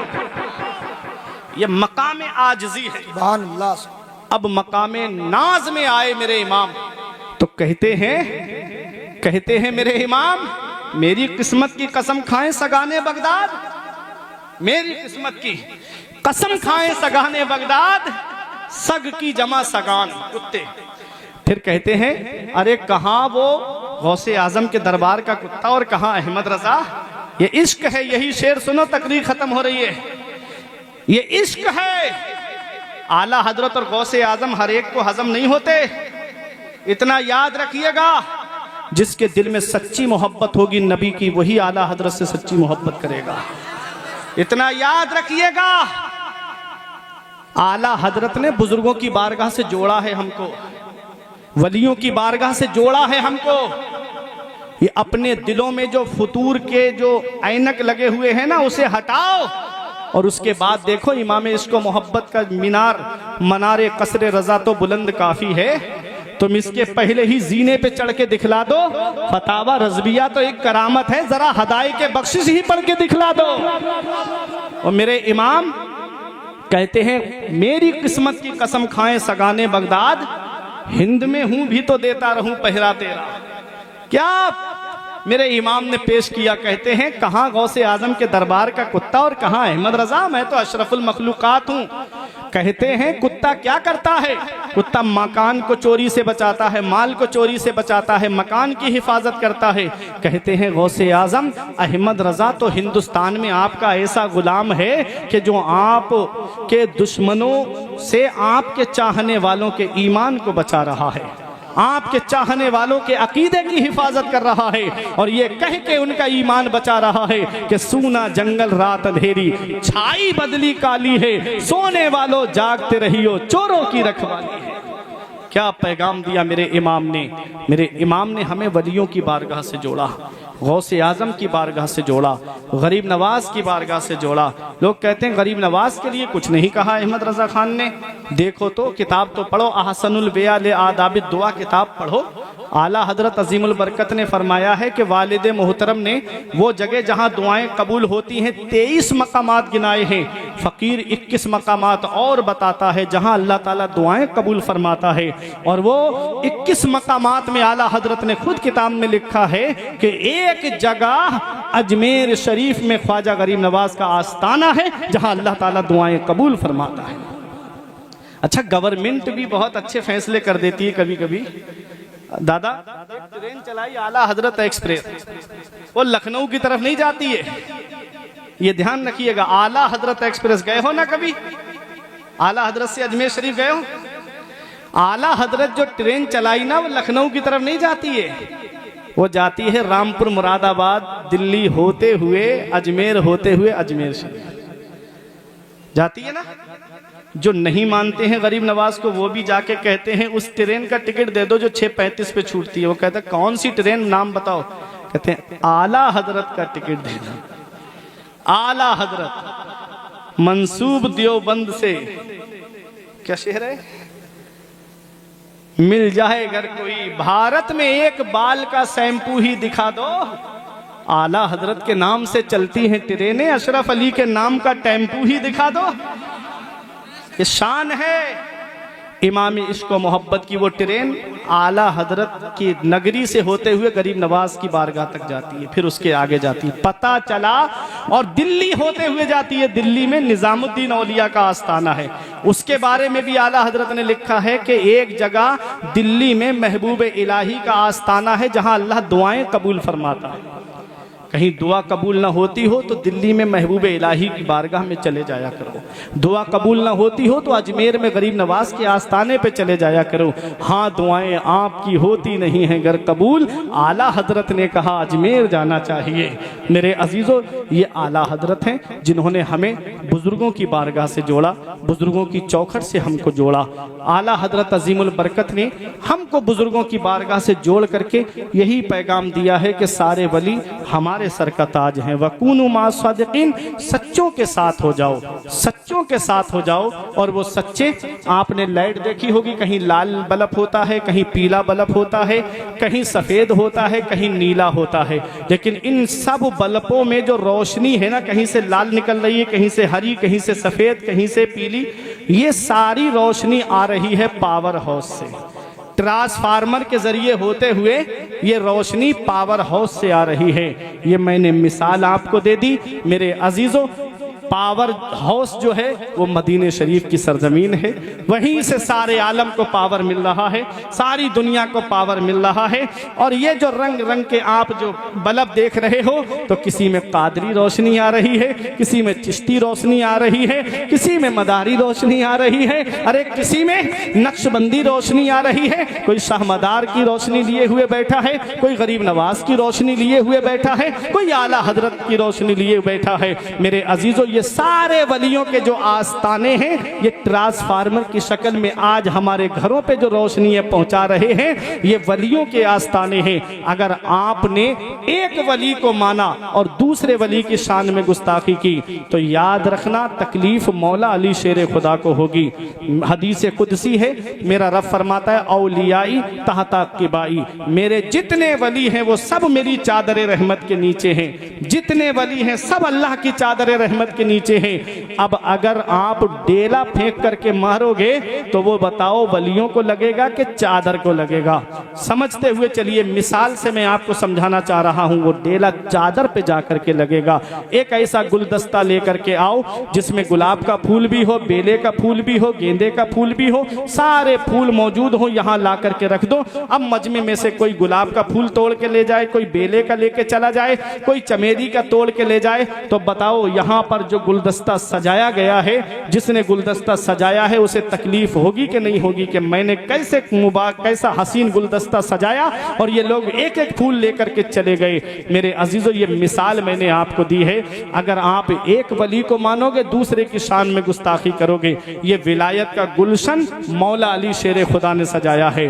ये मकामे आजिज़ी है। अब मकामे नाज में आए मेरे इमाम, तो कहते हैं मेरे इमाम, मेरी किस्मत की कसम खाएं सगाने बगदाद, मेरी किस्मत की कसम खाएं सगाने बगदाद, सग की जमा सगान कुत्ते। फिर कहते हैं अरे कहाँ वो गौसे आजम के दरबार का कुत्ता और कहाँ अहमद रजा। ये इश्क है, यही शेर सुनो, तकरीर खत्म हो रही है। ये इश्क है। आला हजरत और गौसे आजम हर एक को हजम नहीं होते, इतना याद रखिएगा। जिसके दिल में सच्ची मोहब्बत होगी नबी की, वही आला हजरत से सच्ची मोहब्बत करेगा, इतना याद रखिएगा। आला हजरत ने बुजुर्गों की बारगाह से जोड़ा है हमको, वलियों की बारगाह से जोड़ा है हमको। ये अपने दिलों में जो फतूर के जो ऐनक लगे हुए हैं ना, उसे हटाओ और उसके बाद देखो इमाम इश्क व मोहब्बत का मीनार, मनारे कसरे रजा तो बुलंद काफी है। तुम इसके पहले ही जीने पे चढ़ के दिखला दो। फतावा रज़विया तो एक करामत है, जरा हदाई के बख्शिश ही पढ़ के दिखला दो। और मेरे इमाम कहते हैं मेरी किस्मत की कसम खाएं सगाने बगदाद, हिंद में हूं भी तो देता रहूं पहरा तेरा। क्या मेरे इमाम ने पेश किया, कहते हैं कहां गौसे आजम के दरबार का कुत्ता और कहां अहमद रजा, मैं तो अशरफुल मखलूकात हूं। कहते हैं कुत्ता क्या करता है? कुत्ता मकान को चोरी से बचाता है, माल को चोरी से बचाता है, मकान की हिफाजत करता है। कहते हैं गौसे आजम अहमद रजा तो हिंदुस्तान में आपका ऐसा गुलाम है कि जो आप के दुश्मनों से आपके चाहने वालों के ईमान को बचा रहा है, आपके चाहने वालों के अकीदे की हिफाजत कर रहा है, और ये कह के उनका ईमान बचा रहा है कि सूना जंगल रात अंधेरी, छाई बदली काली है, सोने वालों जागते रहियो, चोरों की रखवाली है। क्या पैगाम दिया मेरे इमाम ने। मेरे इमाम ने हमें वलियों की बारगाह से जोड़ा, गौसे आजम की बारगाह से जोड़ा, गरीब नवाज की बारगाह से जोड़ा। लोग कहते हैं गरीब नवाज के लिए कुछ नहीं कहा अहमद रजा खान ने। देखो तो किताब तो पढ़ो, अहसनुल बया ले आदाब दुआ किताब पढ़ो। आला हजरत अजीमुल बरकत ने फरमाया है कि वालिद मोहतरम ने वो जगह जहाँ दुआएं कबूल होती हैं 23 मकामात गिनाए हैं। फ़कीर 21 मकामात और बताता है जहाँ अल्लाह ताला दुआएं कबूल फरमाता है, और वो 21 मकामात में आला हजरत ने खुद किताब में लिखा है कि एक जगह अजमेर शरीफ में ख्वाजा गरीब नवाज का आस्ताना है जहाँ अल्लाह ताला दुआएं कबूल फरमाता है। अच्छा, गवर्नमेंट भी बहुत अच्छे फैसले कर देती है कभी कभी। दादा ट्रेन चलाई आला हजरत एक्सप्रेस, वो लखनऊ की तरफ नहीं जाती है, ये ध्यान रखिएगा। आला हजरत एक्सप्रेस गए हो ना कभी? आला हजरत से अजमेर शरीफ गए हो? आला हजरत जो ट्रेन चलाई ना, वो लखनऊ की तरफ नहीं जाती है, वो जाती है रामपुर मुरादाबाद दिल्ली होते हुए अजमेर होते हुए अजमेर शरीफ जाती है ना। जो नहीं मानते हैं गरीब नवाज को, वो भी जाके कहते हैं उस ट्रेन का टिकट दे दो जो 6:35 पे छूटती है। वो कहता है कौन सी ट्रेन, नाम बताओ। कहते हैं आला हजरत का टिकट दे दो। आला हजरत मंसूब देवबंद से, क्या शेर है, मिल जाए अगर कोई भारत में एक बाल का शैम्पू ही दिखा दो। आला हजरत के नाम से चलती हैं ट्रेनें, अशरफ अली के नाम का टेम्पू ही दिखा दो। ये शान है इमाम इश्क व मोहब्बत की। वो ट्रेन आला हजरत की नगरी से होते हुए गरीब नवाज की बारगाह तक जाती है, फिर उसके आगे जाती है, पता चला, और दिल्ली होते हुए जाती है। दिल्ली में निजामुद्दीन औलिया का आस्थाना है, उसके बारे में भी आला हजरत ने लिखा है कि एक जगह दिल्ली में महबूब इलाही का आस्थाना है जहां अल्लाह दुआएं कबूल फरमाता है। कहीं दुआ कबूल ना होती हो तो दिल्ली में महबूब इलाही की बारगाह में चले जाया करो। दुआ कबूल ना होती हो तो अजमेर में गरीब नवाज के आस्थाने पे चले जाया करो। हाँ, दुआएं आपकी होती नहीं हैं गर कबूल, आला हजरत ने कहा अजमेर जाना चाहिए। मेरे अजीज़ों, ये आला हजरत हैं जिन्होंने हमें बुजुर्गों की बारगाह से जोड़ा, बुजुर्गों की चौखट से हमको जोड़ा। आला हजरत अजीमुल बरकत ने हमको बुजुर्गों की बारगाह से जोड़ करके यही पैगाम दिया है कि सारे वली हमारे सर का ताज हैं। वकूनु मा सादिकीन, सच्चों के साथ हो जाओ, सच्चों के साथ हो जाओ। और वो सच्चे, आपने लाइट देखी होगी, कहीं लाल बल्ब होता है, कहीं पीला बल्ब होता है, कहीं सफेद होता है, कहीं नीला होता है, लेकिन इन सब बल्बों में जो रोशनी है ना, कहीं से लाल निकल रही है, कहीं से हरी, कहीं से सफेद, कहीं से पीली, ये सारी रोशनी आ रही है पावर हाउस से। ट्रांसफार्मर के जरिए होते हुए ये रोशनी पावर हाउस से आ रही है। ये मैंने मिसाल आपको दे दी। मेरे अजीजों, पावर हाउस जो है वो मदीने शरीफ की सरजमीन है। वहीं से सारे आलम को पावर मिल रहा है, सारी दुनिया को पावर मिल रहा है। और ये जो रंग रंग के आप जो बल्ब देख रहे हो, तो किसी में कादरी रोशनी आ रही है, किसी में चिश्ती रोशनी आ रही है, किसी में मदारी रोशनी आ रही है, अरे किसी में नक्शबंदी रोशनी आ रही है, कोई शाहमदार की रोशनी लिए हुए बैठा है, कोई गरीब नवाज की रोशनी लिए हुए बैठा है, कोई आला हजरत की रोशनी लिए बैठा है। मेरे अजीजों, ये सारे वलियों के जो आस्ताने हैं, ये ट्रांसफार्मर की शक्ल में आज हमारे घरों पे जो रोशनी पहुंचा रहे हैं, ये वलियों के आस्ताने हैं। अगर आपने एक वली को माना और दूसरे वली की शान में गुस्ताखी की, तो याद रखना तकलीफ मौला अली शेर खुदा को होगी। हदीस कुदसी है, मेरा रब फरमाता है, औलियाई तहता किबाई, मेरे जितने वली हैं वो सब मेरी चादर रहमत के नीचे हैं। जितने वली हैं सब अल्लाह की चादर रहमत के नीचे हैं। अब अगर आप डेला फेंक करके मारोगे तो वो बताओ वलियों को लगेगा कि चादर को लगेगा? समझते हुए चलिए, मिसाल से मैं आपको समझाना चाह रहा हूं। वो डेला चादर पे जाकर के लगेगा। एक ऐसा गुलदस्ता लेकर के आओ जिसमें गुलाब का फूल भी हो, बेले का फूल भी हो, गेंदे का फूल भी हो, सारे फूल मौजूद हो, यहाँ ला करके रख दो। अब मजमे में से कोई गुलाब का फूल तोड़ के ले जाए, कोई बेले का लेके चला जाए, कोई चमेली का तोड़ के ले जाए, तो बताओ यहाँ पर जो गुलदस्ता सजाया गया है, जिसने गुलदस्ता सजाया है उसे तकलीफ होगी कि नहीं होगी कि मैंने कैसे कैसा हसीन गुलदस्ता सजाया और ये लोग एक एक फूल लेकर के चले गए। मेरे अजीजों, ये मिसाल मैंने आपको दी है। अगर आप एक वली को मानोगे, दूसरे की शान में गुस्ताखी करोगे। ये विलायत का गुलशन मौला अली शेर खुदा ने सजाया है।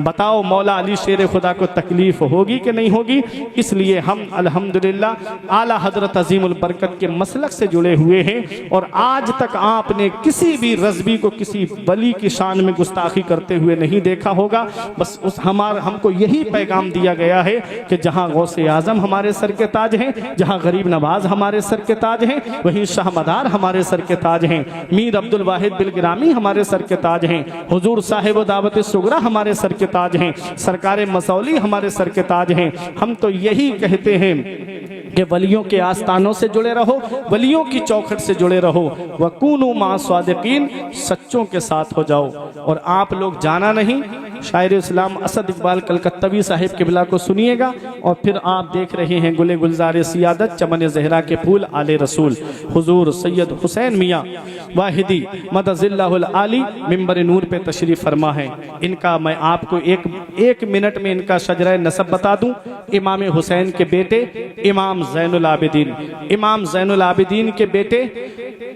बताओ मौला अली शेर खुदा को तकलीफ होगी कि नहीं होगी? इसलिए हम अल्हम्दुलिल्लाह आला हजरत अजीमुल बरकत के मसलक से जुड़े हुए हैं। और आज तक आपने किसी भी रज़वी को किसी वली की शान में गुस्ताखी करते हुए नहीं देखा होगा। बस हमको यही पैगाम दिया गया है कि जहाँ गौसे आजम हमारे सर के ताज हैं, जहाँ गरीब नवाज हमारे सर के ताज हैं, वहीं शाहमदार हमारे सर के ताज हैं, मीर अब्दुल वाहिद बिलगिरामी हमारे सर के ताज हैं, हुजूर साहिब दावत सुगरा हमारे सर के ताज हैं, सरकार मसौली हमारे सर के ताज हैं। हम तो यही कहते हैं कि वलियों के आस्थानों से जुड़े रहो, वलियों की चौखट से जुड़े रहो। वकूनु मा स्वादिकीन, सच्चों के साथ हो जाओ। और आप लोग जाना नहीं, शायर इस्लाम असद इकबाल कलकत्तवी साहिब किबला को सुनिएगा और फिर आप देख रहे हैं गुले गुलजार सियादत चमन जहरा के फूल आले रसूल हुजूर सैयद हुसैन मियाँ वाहिदी मदजिल्लाहुल आली मिंबर नूर पे तशरीफ फरमा है। इनका मैं आपको एक मिनट में इनका शजरा नसब बता दूं। इमाम हुसैन के बेटे इमाम ज़ैनुल आबिदीन, इमाम ज़ैनुल आबिदीन के बेटे,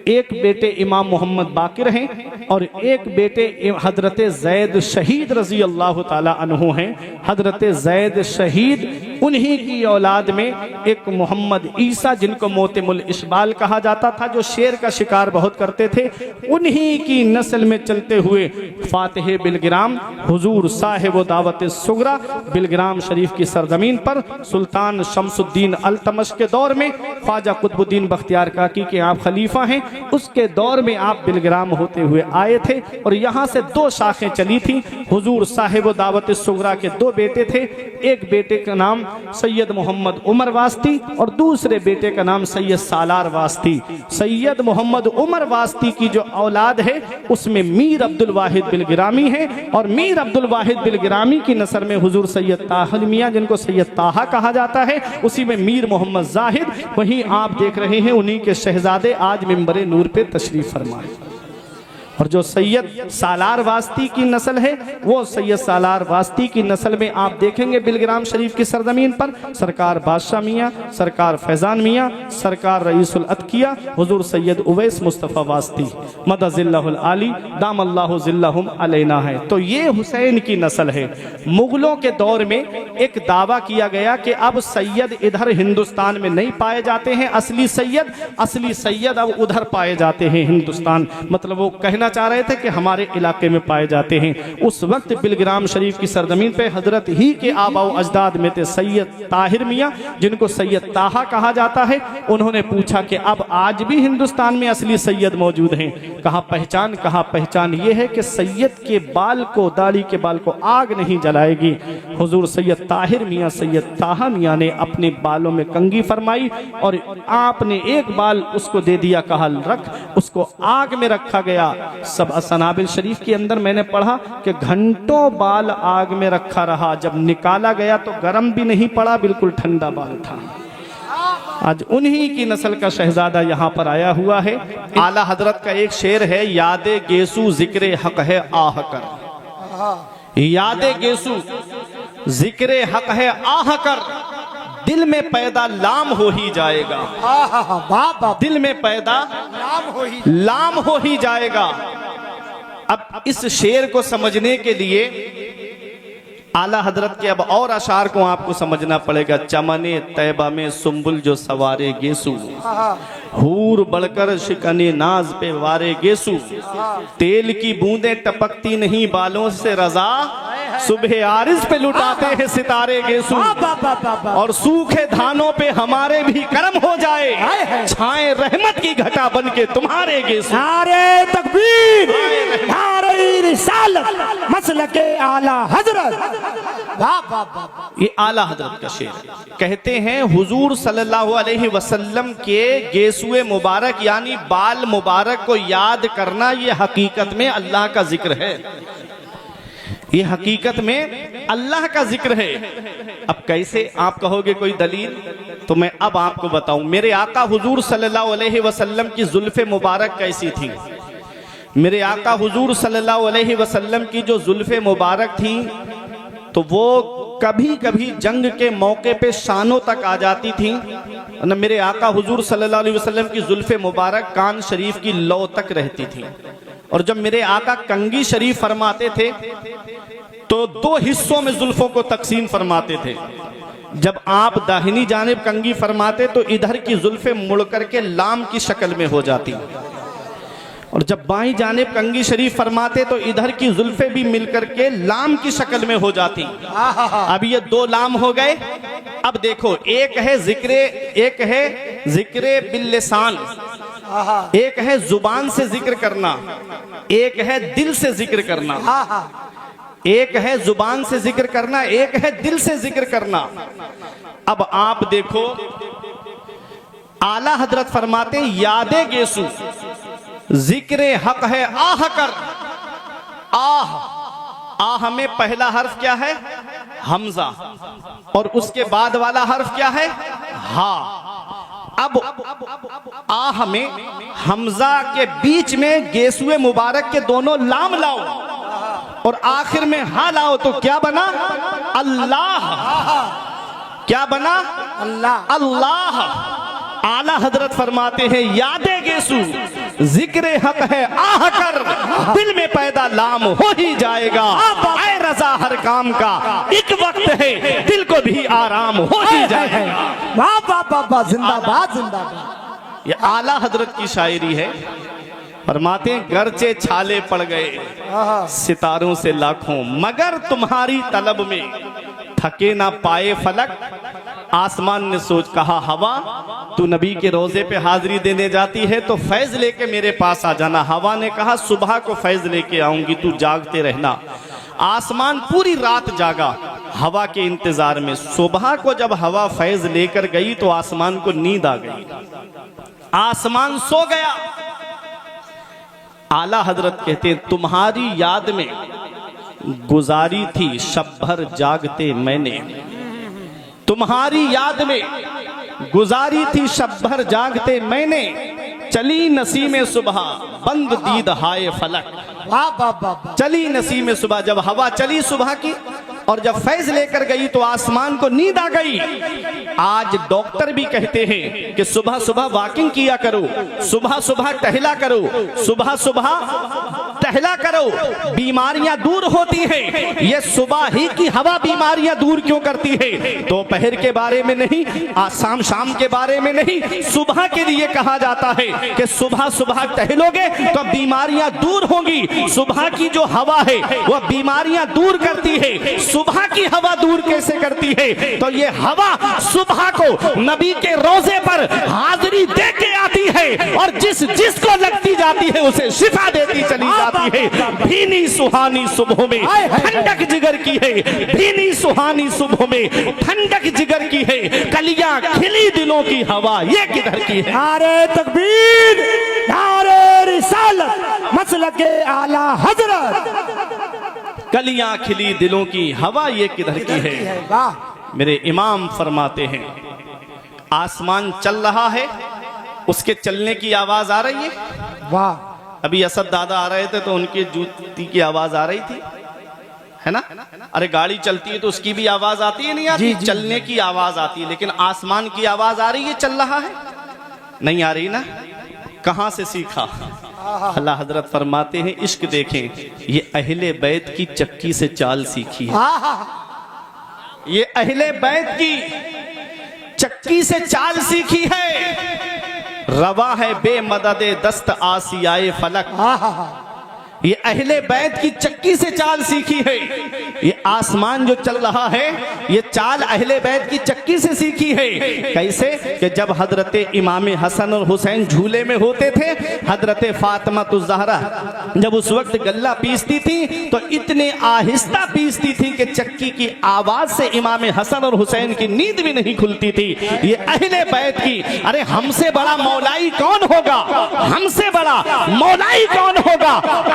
एक बेटे इमाम मोहम्मद बाकिर हैं और एक बेटे हजरत ज़ैद शहीद रजी अल्लाह ताला अन्हु हैं। हजरत ज़ैद शहीद, उन्हीं की औलाद में एक मोहम्मद ईसा जिनको मोतिमुल इशबाल कहा जाता था, जो शेर का शिकार बहुत करते थे, उन्हीं की नस्ल में चलते हुए फातिह बिलगिराम हुजूर साहिब दावत सुगरा बिलगिराम शरीफ की सरजमीन पर सुल्तान शमसुद्दीन अल्तमश के दौर में ख्वाजा कुतुबुद्दीन बख्तियार काकी के आप खलीफा हैं, उसके दौर में आप बिलगिराम होते हुए आए थे। और यहाँ से दो शाखें चली थी। हुजूर साहिब दावत सुगरा के दो बेटे थे, एक बेटे का नाम सैयद मोहम्मद उमर वास्ती और दूसरे बेटे का नाम सैयद सालार वास्ती। सैयद मोहम्मद उमर वास्ती की जो औलाद है उसमें मीर अब्दुल वाहिद बिलगिरामी है और मीर अब्दुल वाहिद बिलगिरामी की नसर में हुजूर सैयद ताहिर मियाँ, जिनको सैयद ताहा कहा जाता है, उसी में मीर मोहम्मद जाहिद, वहीं आप देख रहे हैं उन्हीं के शहजादे आज मिंबर नूर पे तशरीफ फरमाए। और जो सैयद सालार वास्ती की नस्ल है, वो सैयद सालार वास्ती की नस्ल में आप देखेंगे बिलगिराम शरीफ की सरजमीन पर सरकार बादशाह मियाँ, सरकार फैजान मियाँ, सरकार रईसुल अतकिया हुजूर सैयद उवैस मुस्तफ़ा वास्ती मदजिल्लाहुल आली दामल्लाहु जिल्लहुम अलैना है। तो ये हुसैन की नस्ल है। मुगलों के दौर में एक दावा किया गया कि अब सैयद इधर हिंदुस्तान में नहीं पाए जाते हैं, असली सैयद अब उधर पाए जाते हैं हिंदुस्तान। मतलब वो कहना कहना चाह रहे थे कि हमारे इलाके में पाए जाते हैं। उस वक्त बिलग्राम शरीफ की सरजमीन पे हजरत ही के आबाओ अजदाद में थे सैयद ताहिर मियाँ, जिनको सैयद ताहा कहा जाता है। उन्होंने पूछा कि अब आज भी हिंदुस्तान में असली सैयद मौजूद हैं? कहा पहचान, कहा पहचान ये है कि सैयद के बाल को, दाढ़ी के बाल को आग नहीं जलाएगी। हुजूर सैयद ताहिर मियाँ, सैयद ताहा मियाँ ने अपने बालों में कंघी फरमाई और आपने एक बाल उसको दे दिया, कहा रख, उसको आग में रखा गया। सब असनाबिल शरीफ के अंदर मैंने पढ़ा कि घंटों बाल आग में रखा रहा, जब निकाला गया तो गर्म भी नहीं पड़ा, बिल्कुल ठंडा बाल था। आज उन्हीं की नस्ल का शहजादा यहाँ पर आया हुआ है। आला हजरत का एक शेर है, यादे गेसू जिक्रे हक है आह कर, यादे गेसू जिक्रे हक है आह कर, दिल में पैदा लाम हो ही जाएगा। दिल में पैदा लाम हो ही जाएगा। अब इस शेर को समझने के लिए आला हजरत के अब और अशार को आपको समझना पड़ेगा। चमने तैबा में सुम्बुल जो सवारे गेसू, हूर बढ़कर शिकने नाज पे वारे गेसू, तेल की बूंदें टपकती नहीं बालों से रजा, सुबह आरिज पे लुटाते हैं सितारे गेसू, और सूखे धानों पे हमारे भी कर्म हो जाए, छाए रहमत की घटा बन के तुम्हारे गेसू।
नारे तकबीर, नारे रिसालत, मसलके आला हजरत।
ये आला हजरत का शेर है। कहते हैं हुजूर सल्लल्लाहु अलैहि वसल्लम के गेसुए मुबारक यानी बाल मुबारक को याद करना, ये हकीकत में अल्लाह का जिक्र है। ये हकीकत में अल्लाह का जिक्र है। अब कैसे आप कहोगे कोई दलील, तो मैं अब आपको बताऊं। मेरे आका हुजूर सल्लल्लाहु अलैहि वसल्लम की जुल्फे मुबारक कैसी थी? मेरे आका हुजूर सल्लल्लाहु अलैहि वसल्लम की जो जुल्फे मुबारक थी, तो वो कभी कभी जंग के मौके पे शानों तक आ जाती थी। न मेरे आका हुजूर सल्लल्लाहु अलैहि वसल्लम की जुल्फे मुबारक कान शरीफ की लौ तक रहती थी। और जब मेरे आका कंगी शरीफ फरमाते थे तो दो हिस्सों में जुल्फों को तकसीम फरमाते थे। जब आप दाहिनी जानिब कंगी फरमाते तो इधर की जुल्फे मुड़ करके लाम की शक्ल में हो जाती, और जब बाईं जानिब कंगी शरीफ फरमाते तो इधर की जुल्फे भी मिलकर के लाम की शक्ल में हो जाती। अब ये दो लाम हो गए। अब देखो, एक है जिक्रे बिल्लिसान, एक है जुबान से जिक्र करना, एक है दिल से जिक्र करना। एक है जुबान से जिक्र करना, एक है दिल से जिक्र करना। अब आप देखो, आला हजरत फरमाते यादे गेसू जिक्रे हक है आह कर। आह, आह में पहला हर्फ क्या है? हमजा, और उसके बाद वाला हर्फ क्या है? हा। अब आह में हमजा के बीच में गेसुए मुबारक के दोनों लाम लाओ और आखिर में हा लाओ, तो क्या बना? अल्लाह। क्या बना? अल्लाह। अल्लाह। आला हजरत फरमाते हैं यादे गेसू जिक्रे हक है आह कर, दिल में पैदा लाम हो ही जाएगा। ऐ रजा हर काम का एक वक्त है, दिल को भी आराम हो ही जाएगा।
वाह वाह वाह वाह, जिंदाबाद जिंदाबाद।
ये आला हजरत की शायरी है। फरमाते हैं गर्चे छाले पड़ गए सितारों से लाखों, मगर तुम्हारी तलब में थके ना पाए फलक। आसमान ने सोच कहा हवा, तू नबी के रोजे पे हाजिरी देने जाती है तो फैज लेके मेरे पास आ जाना। हवा ने कहा सुबह को फैज लेके आऊंगी, तू जागते रहना। आसमान पूरी रात जागा हवा के इंतजार में। सुबह को जब हवा फैज लेकर गई तो आसमान को नींद आ गई, आसमान सो गया। आला हजरत कहते हैं तुम्हारी याद में गुजारी थी शब भर जागते मैंने, तुम्हारी याद में गुजारी थी शब भर जागते मैंने। चली नसीम सुबह बंद दीद हाय फलक।
वाह वाह वाह।
चली नसीम सुबह, जब हवा चली सुबह की और जब फैज लेकर गई तो आसमान को नींद आ गई। आज डॉक्टर भी कहते हैं कि सुबह सुबह वॉकिंग किया करो, सुबह सुबह टहला करो, सुबह सुबह टहला करो, बीमारियां दूर होती हैं। ये सुबह ही की हवा बीमारियां दूर क्यों करती है? दोपहर के बारे में नहीं, शाम शाम के बारे में नहीं, सुबह के लिए कहा जाता है कि सुबह सुबह टहलोगे तो बीमारियां दूर होंगी। सुबह की जो हवा है वह बीमारियां दूर करती है। सुबह की हवा दूर कैसे करती है? तो ये हवा सुबह को नबी के रोजे पर हाजिरी दे के आती है और जिसको लगती जाती है उसे शिफा देती चली जाती है। भीनी सुहानी सुबह में ठंडक जिगर की है, भीनी सुहानी सुबह में ठंडक जिगर की है। कलियां खिली दिलों की हवा ये किधर की है?
नारे तकबीर, नारे रिसालत, मसलके आला हजरत।
कलियां खिली दिलों की हवा ये किधर की है?
वाह
मेरे इमाम फरमाते हैं आसमान चल रहा है, उसके चलने की आवाज आ रही है।
वाह
अभी असद दादा आ रहे थे तो उनकी जूती की आवाज आ रही थी, है ना? अरे गाड़ी चलती है तो उसकी भी आवाज आती है, नहीं आती? चलने की आवाज आती है, लेकिन आसमान की आवाज आ रही है चल रहा है? नहीं आ रही ना? कहां से सीखा? अल्लाह हजरत फरमाते हैं इश्क देखें, ये अहले बैत की चक्की से चाल सीखी है। ये अहले बैत की चक्की से चाल सीखी है। रवा है बेमददे दस्त आसियाए फलक। ये अहले बैत की चक्की से चाल सीखी है। ये आसमान जो चल रहा है ये चाल अहले बैत की चक्की से सीखी है। कैसे? कि जब हजरत इमाम हसन और हुसैन झूले में होते थे, हजरत फातिमा ज़हरा जब उस वक्त गल्ला पीसती थी तो इतने आहिस्ता पीसती थी कि चक्की की आवाज से इमाम हसन और हुसैन की नींद भी नहीं खुलती थी। ये अहले बैत की। अरे हमसे बड़ा मौलाई कौन होगा? हमसे बड़ा मौलाई कौन होगा?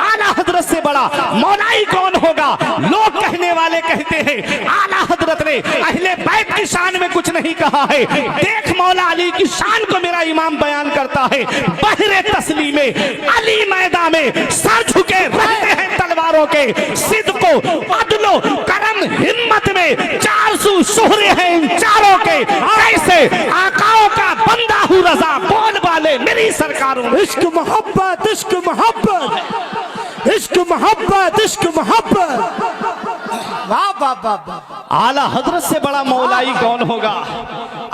आला हजरत से बड़ा मौलाई कौन होगा? लोग कहने वाले कहते हैं आला हजरत ने अहले बैत की शान में कुछ नहीं कहा है। देख मौला अली की शान को मेरा इमाम बयान करता है। बहरे तस्लीम में अली मैदान में सर झुके रहते हैं तलवारों के। सिद्को अदलो करम हिम्मत में 400 शोहरे हैं इन चारों के। कैसे आकाओं का बंदा हूँ रजा बोल वाले मेरी सरकारों।
इश्क मोहब्बत, इश्क मोहब्बत, इश्क मोहब्बत, इश्क मोहब्बत।
वाह वाह वाह वाह।
आला हजरत से बड़ा मौलाई कौन होगा?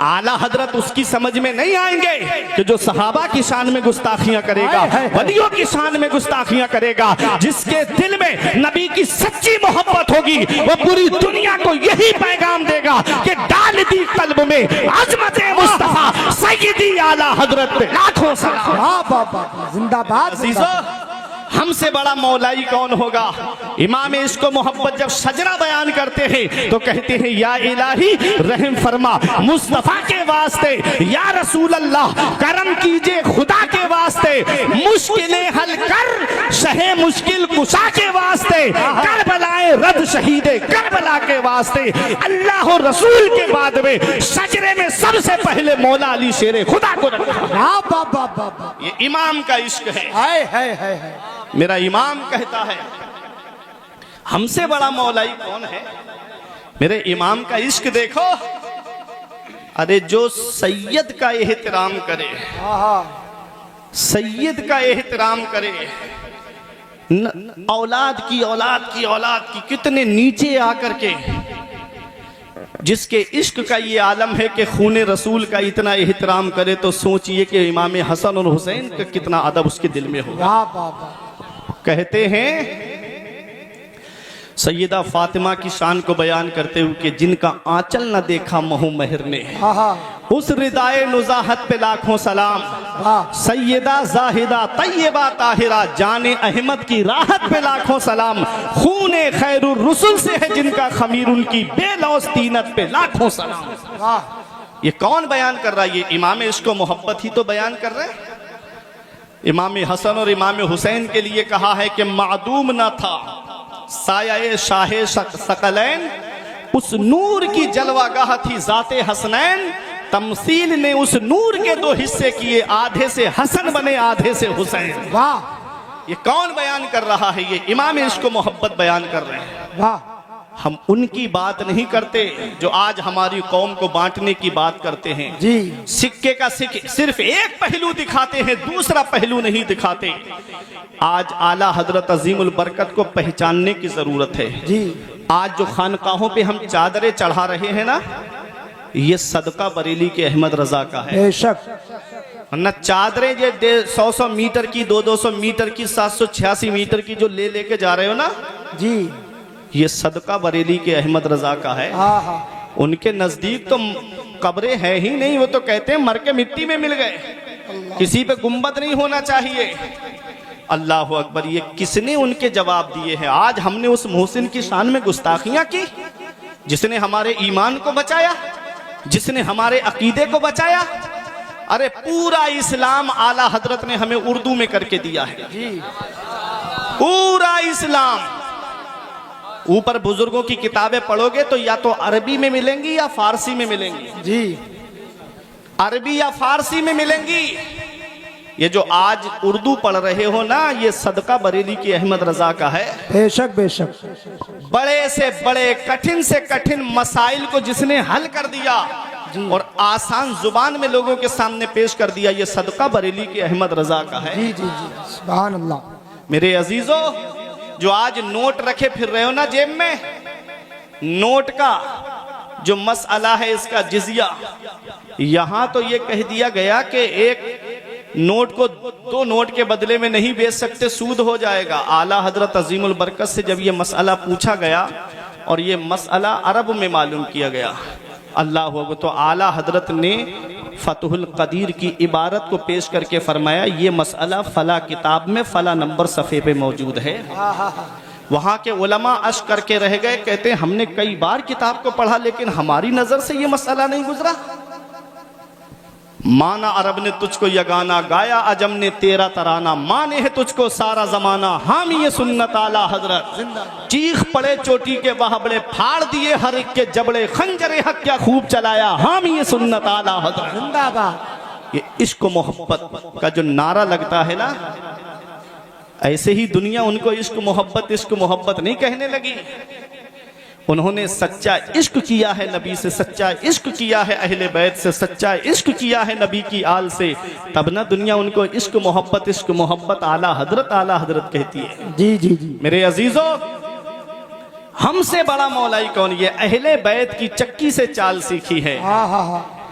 आला हजरत उसकी समझ में नहीं आएंगे कि जो सहाबा की शान में गुस्ताखियां करेगा, वलियों की शान में गुस्ताखियां करेगा। जिसके दिल में नबी की सच्ची मोहब्बत होगी वो पूरी दुनिया को यही पैगाम देगा कि डाल दी कल्ब में अजमत मुस्तफा सैयदी आला हजरत पे लाखों सलाम।
वाह वाह वाह। जिंदाबाद
अजीजों, हमसे बड़ा मौलाई कौन होगा? इमाम इश्को मोहब्बत जब सजरा बयान करते हैं तो कहते हैं या इलाही रहम फरमा मुस्तफा के वास्ते, या रसूल अल्लाह करम कीजिए खुदा के वास्ते, मुश्किलें हल कर शहे मुश्किल कुशा के वास्ते, करबलाए रद शहीदे करबला के वास्ते। अल्लाह और रसूल के बाद में सजरे में सबसे पहले मौला अली शेरे खुदा को रखा।
वाह वाह वाह वाह।
ये इमाम का इश्क है।
है
मेरा इमाम कहता है हमसे बड़ा मौलाई कौन है? मेरे इमाम का इश्क देखो। अरे जो सैयद का एहतराम करे, सैयद का एहतराम करे, औलाद की औलाद की औलाद की कितने नीचे आकर के, जिसके इश्क का ये आलम है कि खून रसूल का इतना एहतराम करे, तो सोचिए कि इमाम हसन और हुसैन का कितना अदब उसके दिल में होगा।
वाह वाह वाह।
कहते हैं सैयदा फातिमा की शान को बयान करते हुए कि जिनका आंचल न देखा महू महर ने, उस रिदाए नुजाहत पे लाखों सलाम। सैयदा जाहिदा तैयबा ताहिरा जाने अहमद की राहत पे लाखों सलाम। खूने खैरुर रुसुल से है जिनका खमीर उनकी बेलौस तीनत पे लाखों सलाम। ये कौन बयान कर रहा है? ये इमाम इसको मोहब्बत ही तो बयान कर रहे हैं। इमाम हसन और इमाम हुसैन के लिए कहा है कि मादूम न था साया शाहे सकलैन, उस नूर की जलवागाह थी जाते हसनैन। तमसील ने उस नूर के दो हिस्से किए, आधे से हसन बने आधे से हुसैन।
वाह।
ये कौन बयान कर रहा है? ये इमाम इसको मोहब्बत बयान कर रहे हैं।
वाह।
हम उनकी बात नहीं करते जो आज हमारी कौम को बांटने की बात करते हैं।
जी
सिक्के का सिर्फ एक पहलू दिखाते हैं, दूसरा पहलू नहीं दिखाते। आज आला हजरत अजीमुल बरकत को पहचानने की जरूरत है।
जी
आज जो खानकाहों पे हम चादरें चढ़ा रहे हैं ना, ये सदका बरेली के अहमद रजा का है।
बेशक
न चादरें ये 100 मीटर की, 200 मीटर की, 786 मीटर की जो लेके जा रहे हो ना,
जी
ये सदका बरेली के अहमद रजा का है।
हाँ हाँ
उनके नजदीक तो कब्रें है ही नहीं, वो तो कहते हैं मर के मिट्टी में मिल गए, किसी पे गुंबद नहीं होना चाहिए। अल्लाह अकबर, ये किसने उनके जवाब दिए हैं? आज हमने उस मोहसिन की शान में गुस्ताखियां की जिसने हमारे ईमान को बचाया, जिसने हमारे अकीदे को बचाया। अरे पूरा इस्लाम आला हजरत ने हमें उर्दू में करके दिया है, पूरा इस्लाम। ऊपर बुजुर्गों की किताबें पढ़ोगे तो या तो अरबी में मिलेंगी या फारसी में मिलेंगी।
जी
अरबी या फारसी में मिलेंगी। ये जो आज उर्दू पढ़ रहे हो ना, ये सदका बरेली की अहमद रजा का है।
बेशक बेशक
बड़े से बड़े, कठिन से कठिन मसाइल को जिसने हल कर दिया और आसान जुबान में लोगों के सामने पेश कर दिया, ये सदका बरेली के अहमद रजा का है।
जी जी जी सुभान अल्लाह।
मेरे अजीजों, जो आज नोट रखे फिर रहे हो ना जेब में, नोट का जो मसला है इसका जिजिया, यहां तो ये कह दिया गया कि एक नोट को 2 नोट के बदले में नहीं बेच सकते, सूद हो जाएगा। आला हजरत अजीमुल बरकत से जब ये मसला पूछा गया और ये मसला अरब में मालूम किया गया, अल्लाह हो, तो आला हजरत ने फतहुल कदीर की इबारत को पेश करके फरमाया, ये मसला फला किताब में फला नंबर सफ़े पे मौजूद है। वहाँ के उलमा अश करके रह गए, कहते हैं हमने कई बार किताब को पढ़ा लेकिन हमारी नज़र से ये मसला नहीं गुजरा। माना अरब ने तुझको यगाना, गाया अजम ने तेरा तराना, माने है तुझको सारा जमाना, हामी ये सुन्नत आला हजरत। चीख पड़े चोटी के बाहबड़े, फाड़ दिए हर एक के जबड़े, खंजरे हक क्या खूब चलाया, हामी ये सुन्नत आला हजरत।
जिंदाबाद।
ये इश्क मोहब्बत का जो नारा लगता है ना, ऐसे ही दुनिया उनको इश्क मोहब्बत नहीं कहने लगी। उन्होंने सच्चा इश्क किया है नबी से, सच्चा इश्क किया है अहले बैत से, सच्चा इश्क किया है नबी की आल से, तब ना दुनिया उनको इश्क मोहब्बत आला हजरत कहती है। जी जी जी मेरे अजीजों, हमसे बड़ा मौलाई कौन? ये अहले बैत की चक्की से चाल सीखी है।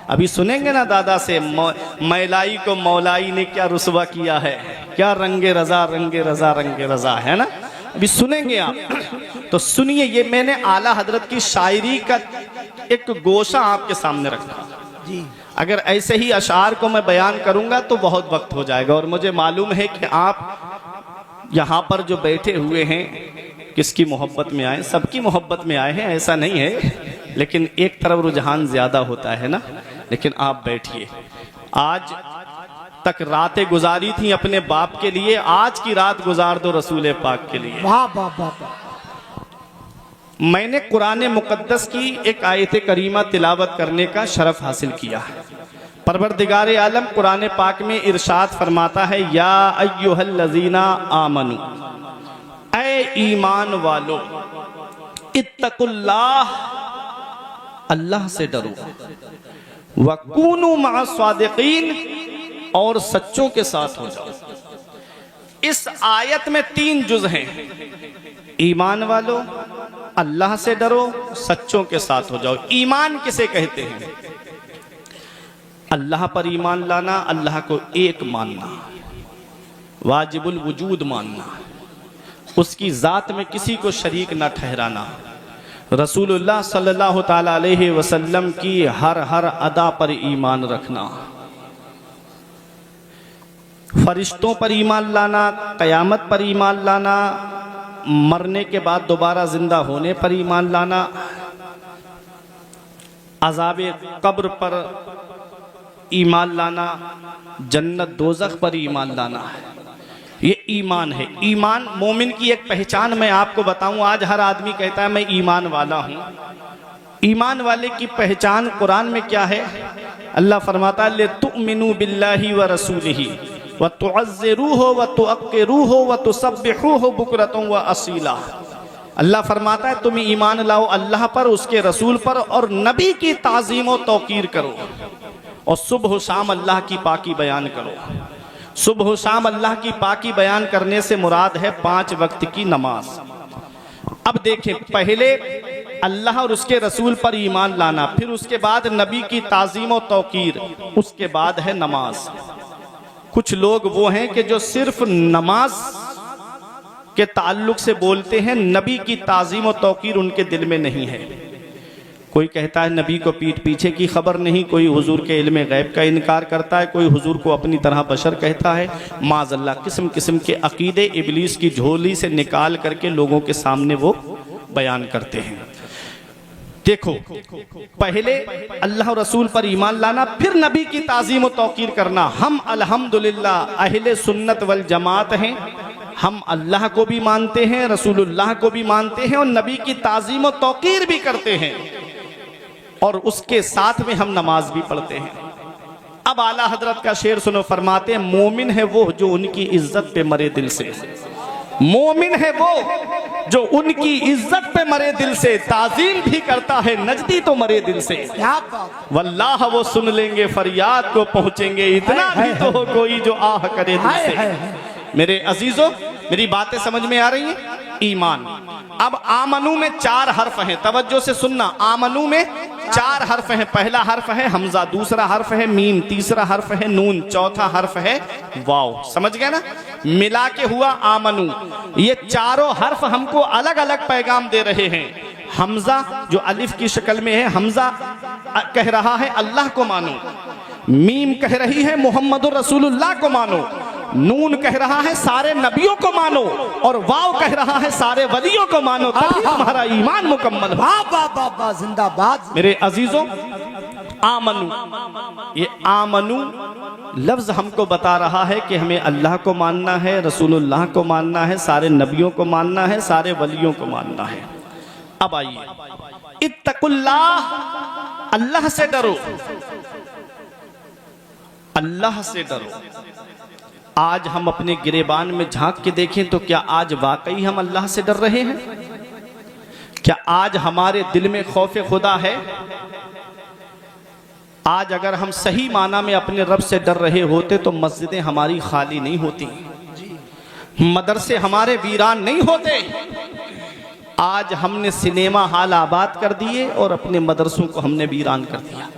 अभी सुनेंगे ना दादा से, मैलाई को मौलाई ने क्या रुसवा किया है, क्या रंगे रजा है ना, अभी सुनेंगे आप। तो सुनिए, ये मैंने आला हजरत की शायरी का एक गोशा आपके सामने रखा जी। अगर ऐसे ही अशार को मैं बयान करूंगा तो बहुत वक्त हो जाएगा, और मुझे मालूम है कि आप यहाँ पर जो बैठे हुए हैं किसकी मोहब्बत में आए, सबकी मोहब्बत में आए हैं, ऐसा नहीं है, लेकिन एक तरफ रुझान ज्यादा होता है ना। लेकिन आप बैठिए, आज तक रातें गुजारी थी अपने बाप के लिए, आज की रात गुजार दो रसूल पाक के लिए।
वाह वाह वाह।
मैंने कुरान मुकद्दस की एक आयत करीमा तिलावत करने का शरफ हासिल किया। परवरदिगार आलम कुरान पाक में इरशाद फरमाता है, या अय्युहल्लज़ीना आमनू, ऐ ईमान वालो, इत्तकुल्लाह, अल्लाह से डरो, वकूनू मअ सादिकीन, और सच्चों के साथ हो जाओ। इस आयत में 3 जुज हैं, ईमान वालो, अल्लाह से डरो, सच्चों के साथ हो जाओ। ईमान किसे कहते हैं? अल्लाह पर ईमान लाना, अल्लाह को एक मानना, वाजिबुल वजूद मानना, उसकी जात में किसी को शरीक न ठहराना, रसूलुल्लाह सल्लल्लाहु ताला अलैहि वसल्लम की हर अदा पर ईमान रखना, फरिश्तों पर ईमान लाना, क़यामत पर ईमान लाना, मरने के बाद दोबारा जिंदा होने पर ईमान लाना, अज़ाबे कब्र पर ईमान लाना, जन्नत दोज़ख पर ईमान लाना है। ये ईमान है। ईमान मोमिन की एक पहचान मैं आपको बताऊं। आज हर आदमी कहता है मैं ईमान वाला हूं। ईमान वाले की पहचान कुरान में क्या है? अल्लाह फरमाता है, तुमिनु बिल्लाहि व रसूलिही व तुअज़्ज़िरूहु व तुअक्किरूहु व तुसब्बिहूहु बुकरतन व असीला। अल्लाह फरमाता है तुम ईमान लाओ अल्लाह पर, उसके रसूल पर, और नबी की ताज़ीम और तौकीर करो, और सुबह शाम अल्लाह की पाकी बयान करो। सुबह शाम अल्लाह की पाकी बयान करने से मुराद है 5 वक्त की नमाज। अब देखें, पहले अल्लाह और उसके रसूल पर ईमान लाना, फिर उसके बाद नबी की ताज़ीम और तौकीर, उसके बाद है नमाज। कुछ लोग वो हैं कि जो सिर्फ नमाज के ताल्लुक से बोलते हैं, नबी की ताज़ीम और तौकीर उनके दिल में नहीं है। कोई कहता है नबी को पीठ पीछे की खबर नहीं, कोई हुजूर के इल्म गैब का इनकार करता है, कोई हुजूर को अपनी तरह बशर कहता है। माज़अल्लाह किस्म किस्म के अकीदे इब्लीस की झोली से निकाल करके लोगों के सामने वो बयान करते हैं। देखो, पहले अल्लाह और रसूल पर ईमान लाना, फिर नबी की ताज़ीम और तौकीर करना। हम अल्हम्दुलिल्लाह अहले सुन्नत वल जमात हैं। हम अल्लाह को भी मानते हैं, रसूलुल्लाह को भी मानते हैं, और नबी की ताज़ीम और तौकीर भी करते हैं, और उसके साथ में हम नमाज भी पढ़ते हैं। अब आला हजरत का शेर सुनो, फरमाते हैं मोमिन है वो जो उनकी इज्जत पे मरे दिल से। मोमिन है वो जो उनकी इज्जत पे मरे दिल से, ताज़ीम भी करता है नजदी तो मरे दिल से। वल्लाह वो सुन लेंगे फरियाद को पहुंचेंगे, इतना भी तो हो कोई जो आह करे दिल से। मेरे अजीजों, मेरी बातें समझ में आ रही हैं? ईमान। अब आमनू में 4 हर्फ हैं, तवज्जो से सुनना। आमनू में 4 हर्फ हैं। पहला हर्फ है हमजा, दूसरा हर्फ है मीम, तीसरा हर्फ है नून, चौथा हर्फ है वाव। समझ गए ना? मिला के हुआ आमनू। ये चारों हर्फ हमको अलग अलग पैगाम दे रहे हैं। हमजा जो अलिफ की शक्ल में है, हमजा कह रहा है अल्लाह को मानो, मीम कह रही है मोहम्मदुर रसूलुल्लाह को मानो, नून कह रहा है सारे नबियों को मानो, और वाव कह रहा है सारे वलियों को मानो, तभी तुम्हारा ईमान मुकम्मल हो।
जिंदाबाद।
मेरे अजीजों, आमनू, ये आमनू लफ्ज हमको बता रहा है कि हमें अल्लाह को मानना है, रसूलुल्लाह को मानना है, सारे नबियों को मानना है, सारे वलियों को मानना है। अब आइए, इत्तकुल्लाह, अल्लाह से डरो, अल्लाह से डरो। आज हम अपने गिरेबान में झांक के देखें तो क्या आज वाकई हम अल्लाह से डर रहे हैं? क्या आज हमारे दिल में खौफ खुदा है? आज अगर हम सही माना में अपने रब से डर रहे होते तो मस्जिदें हमारी खाली नहीं होती, मदरसे हमारे वीरान नहीं होते। आज हमने सिनेमा हॉल आबाद कर दिए और अपने मदरसों को हमने वीरान कर दिया।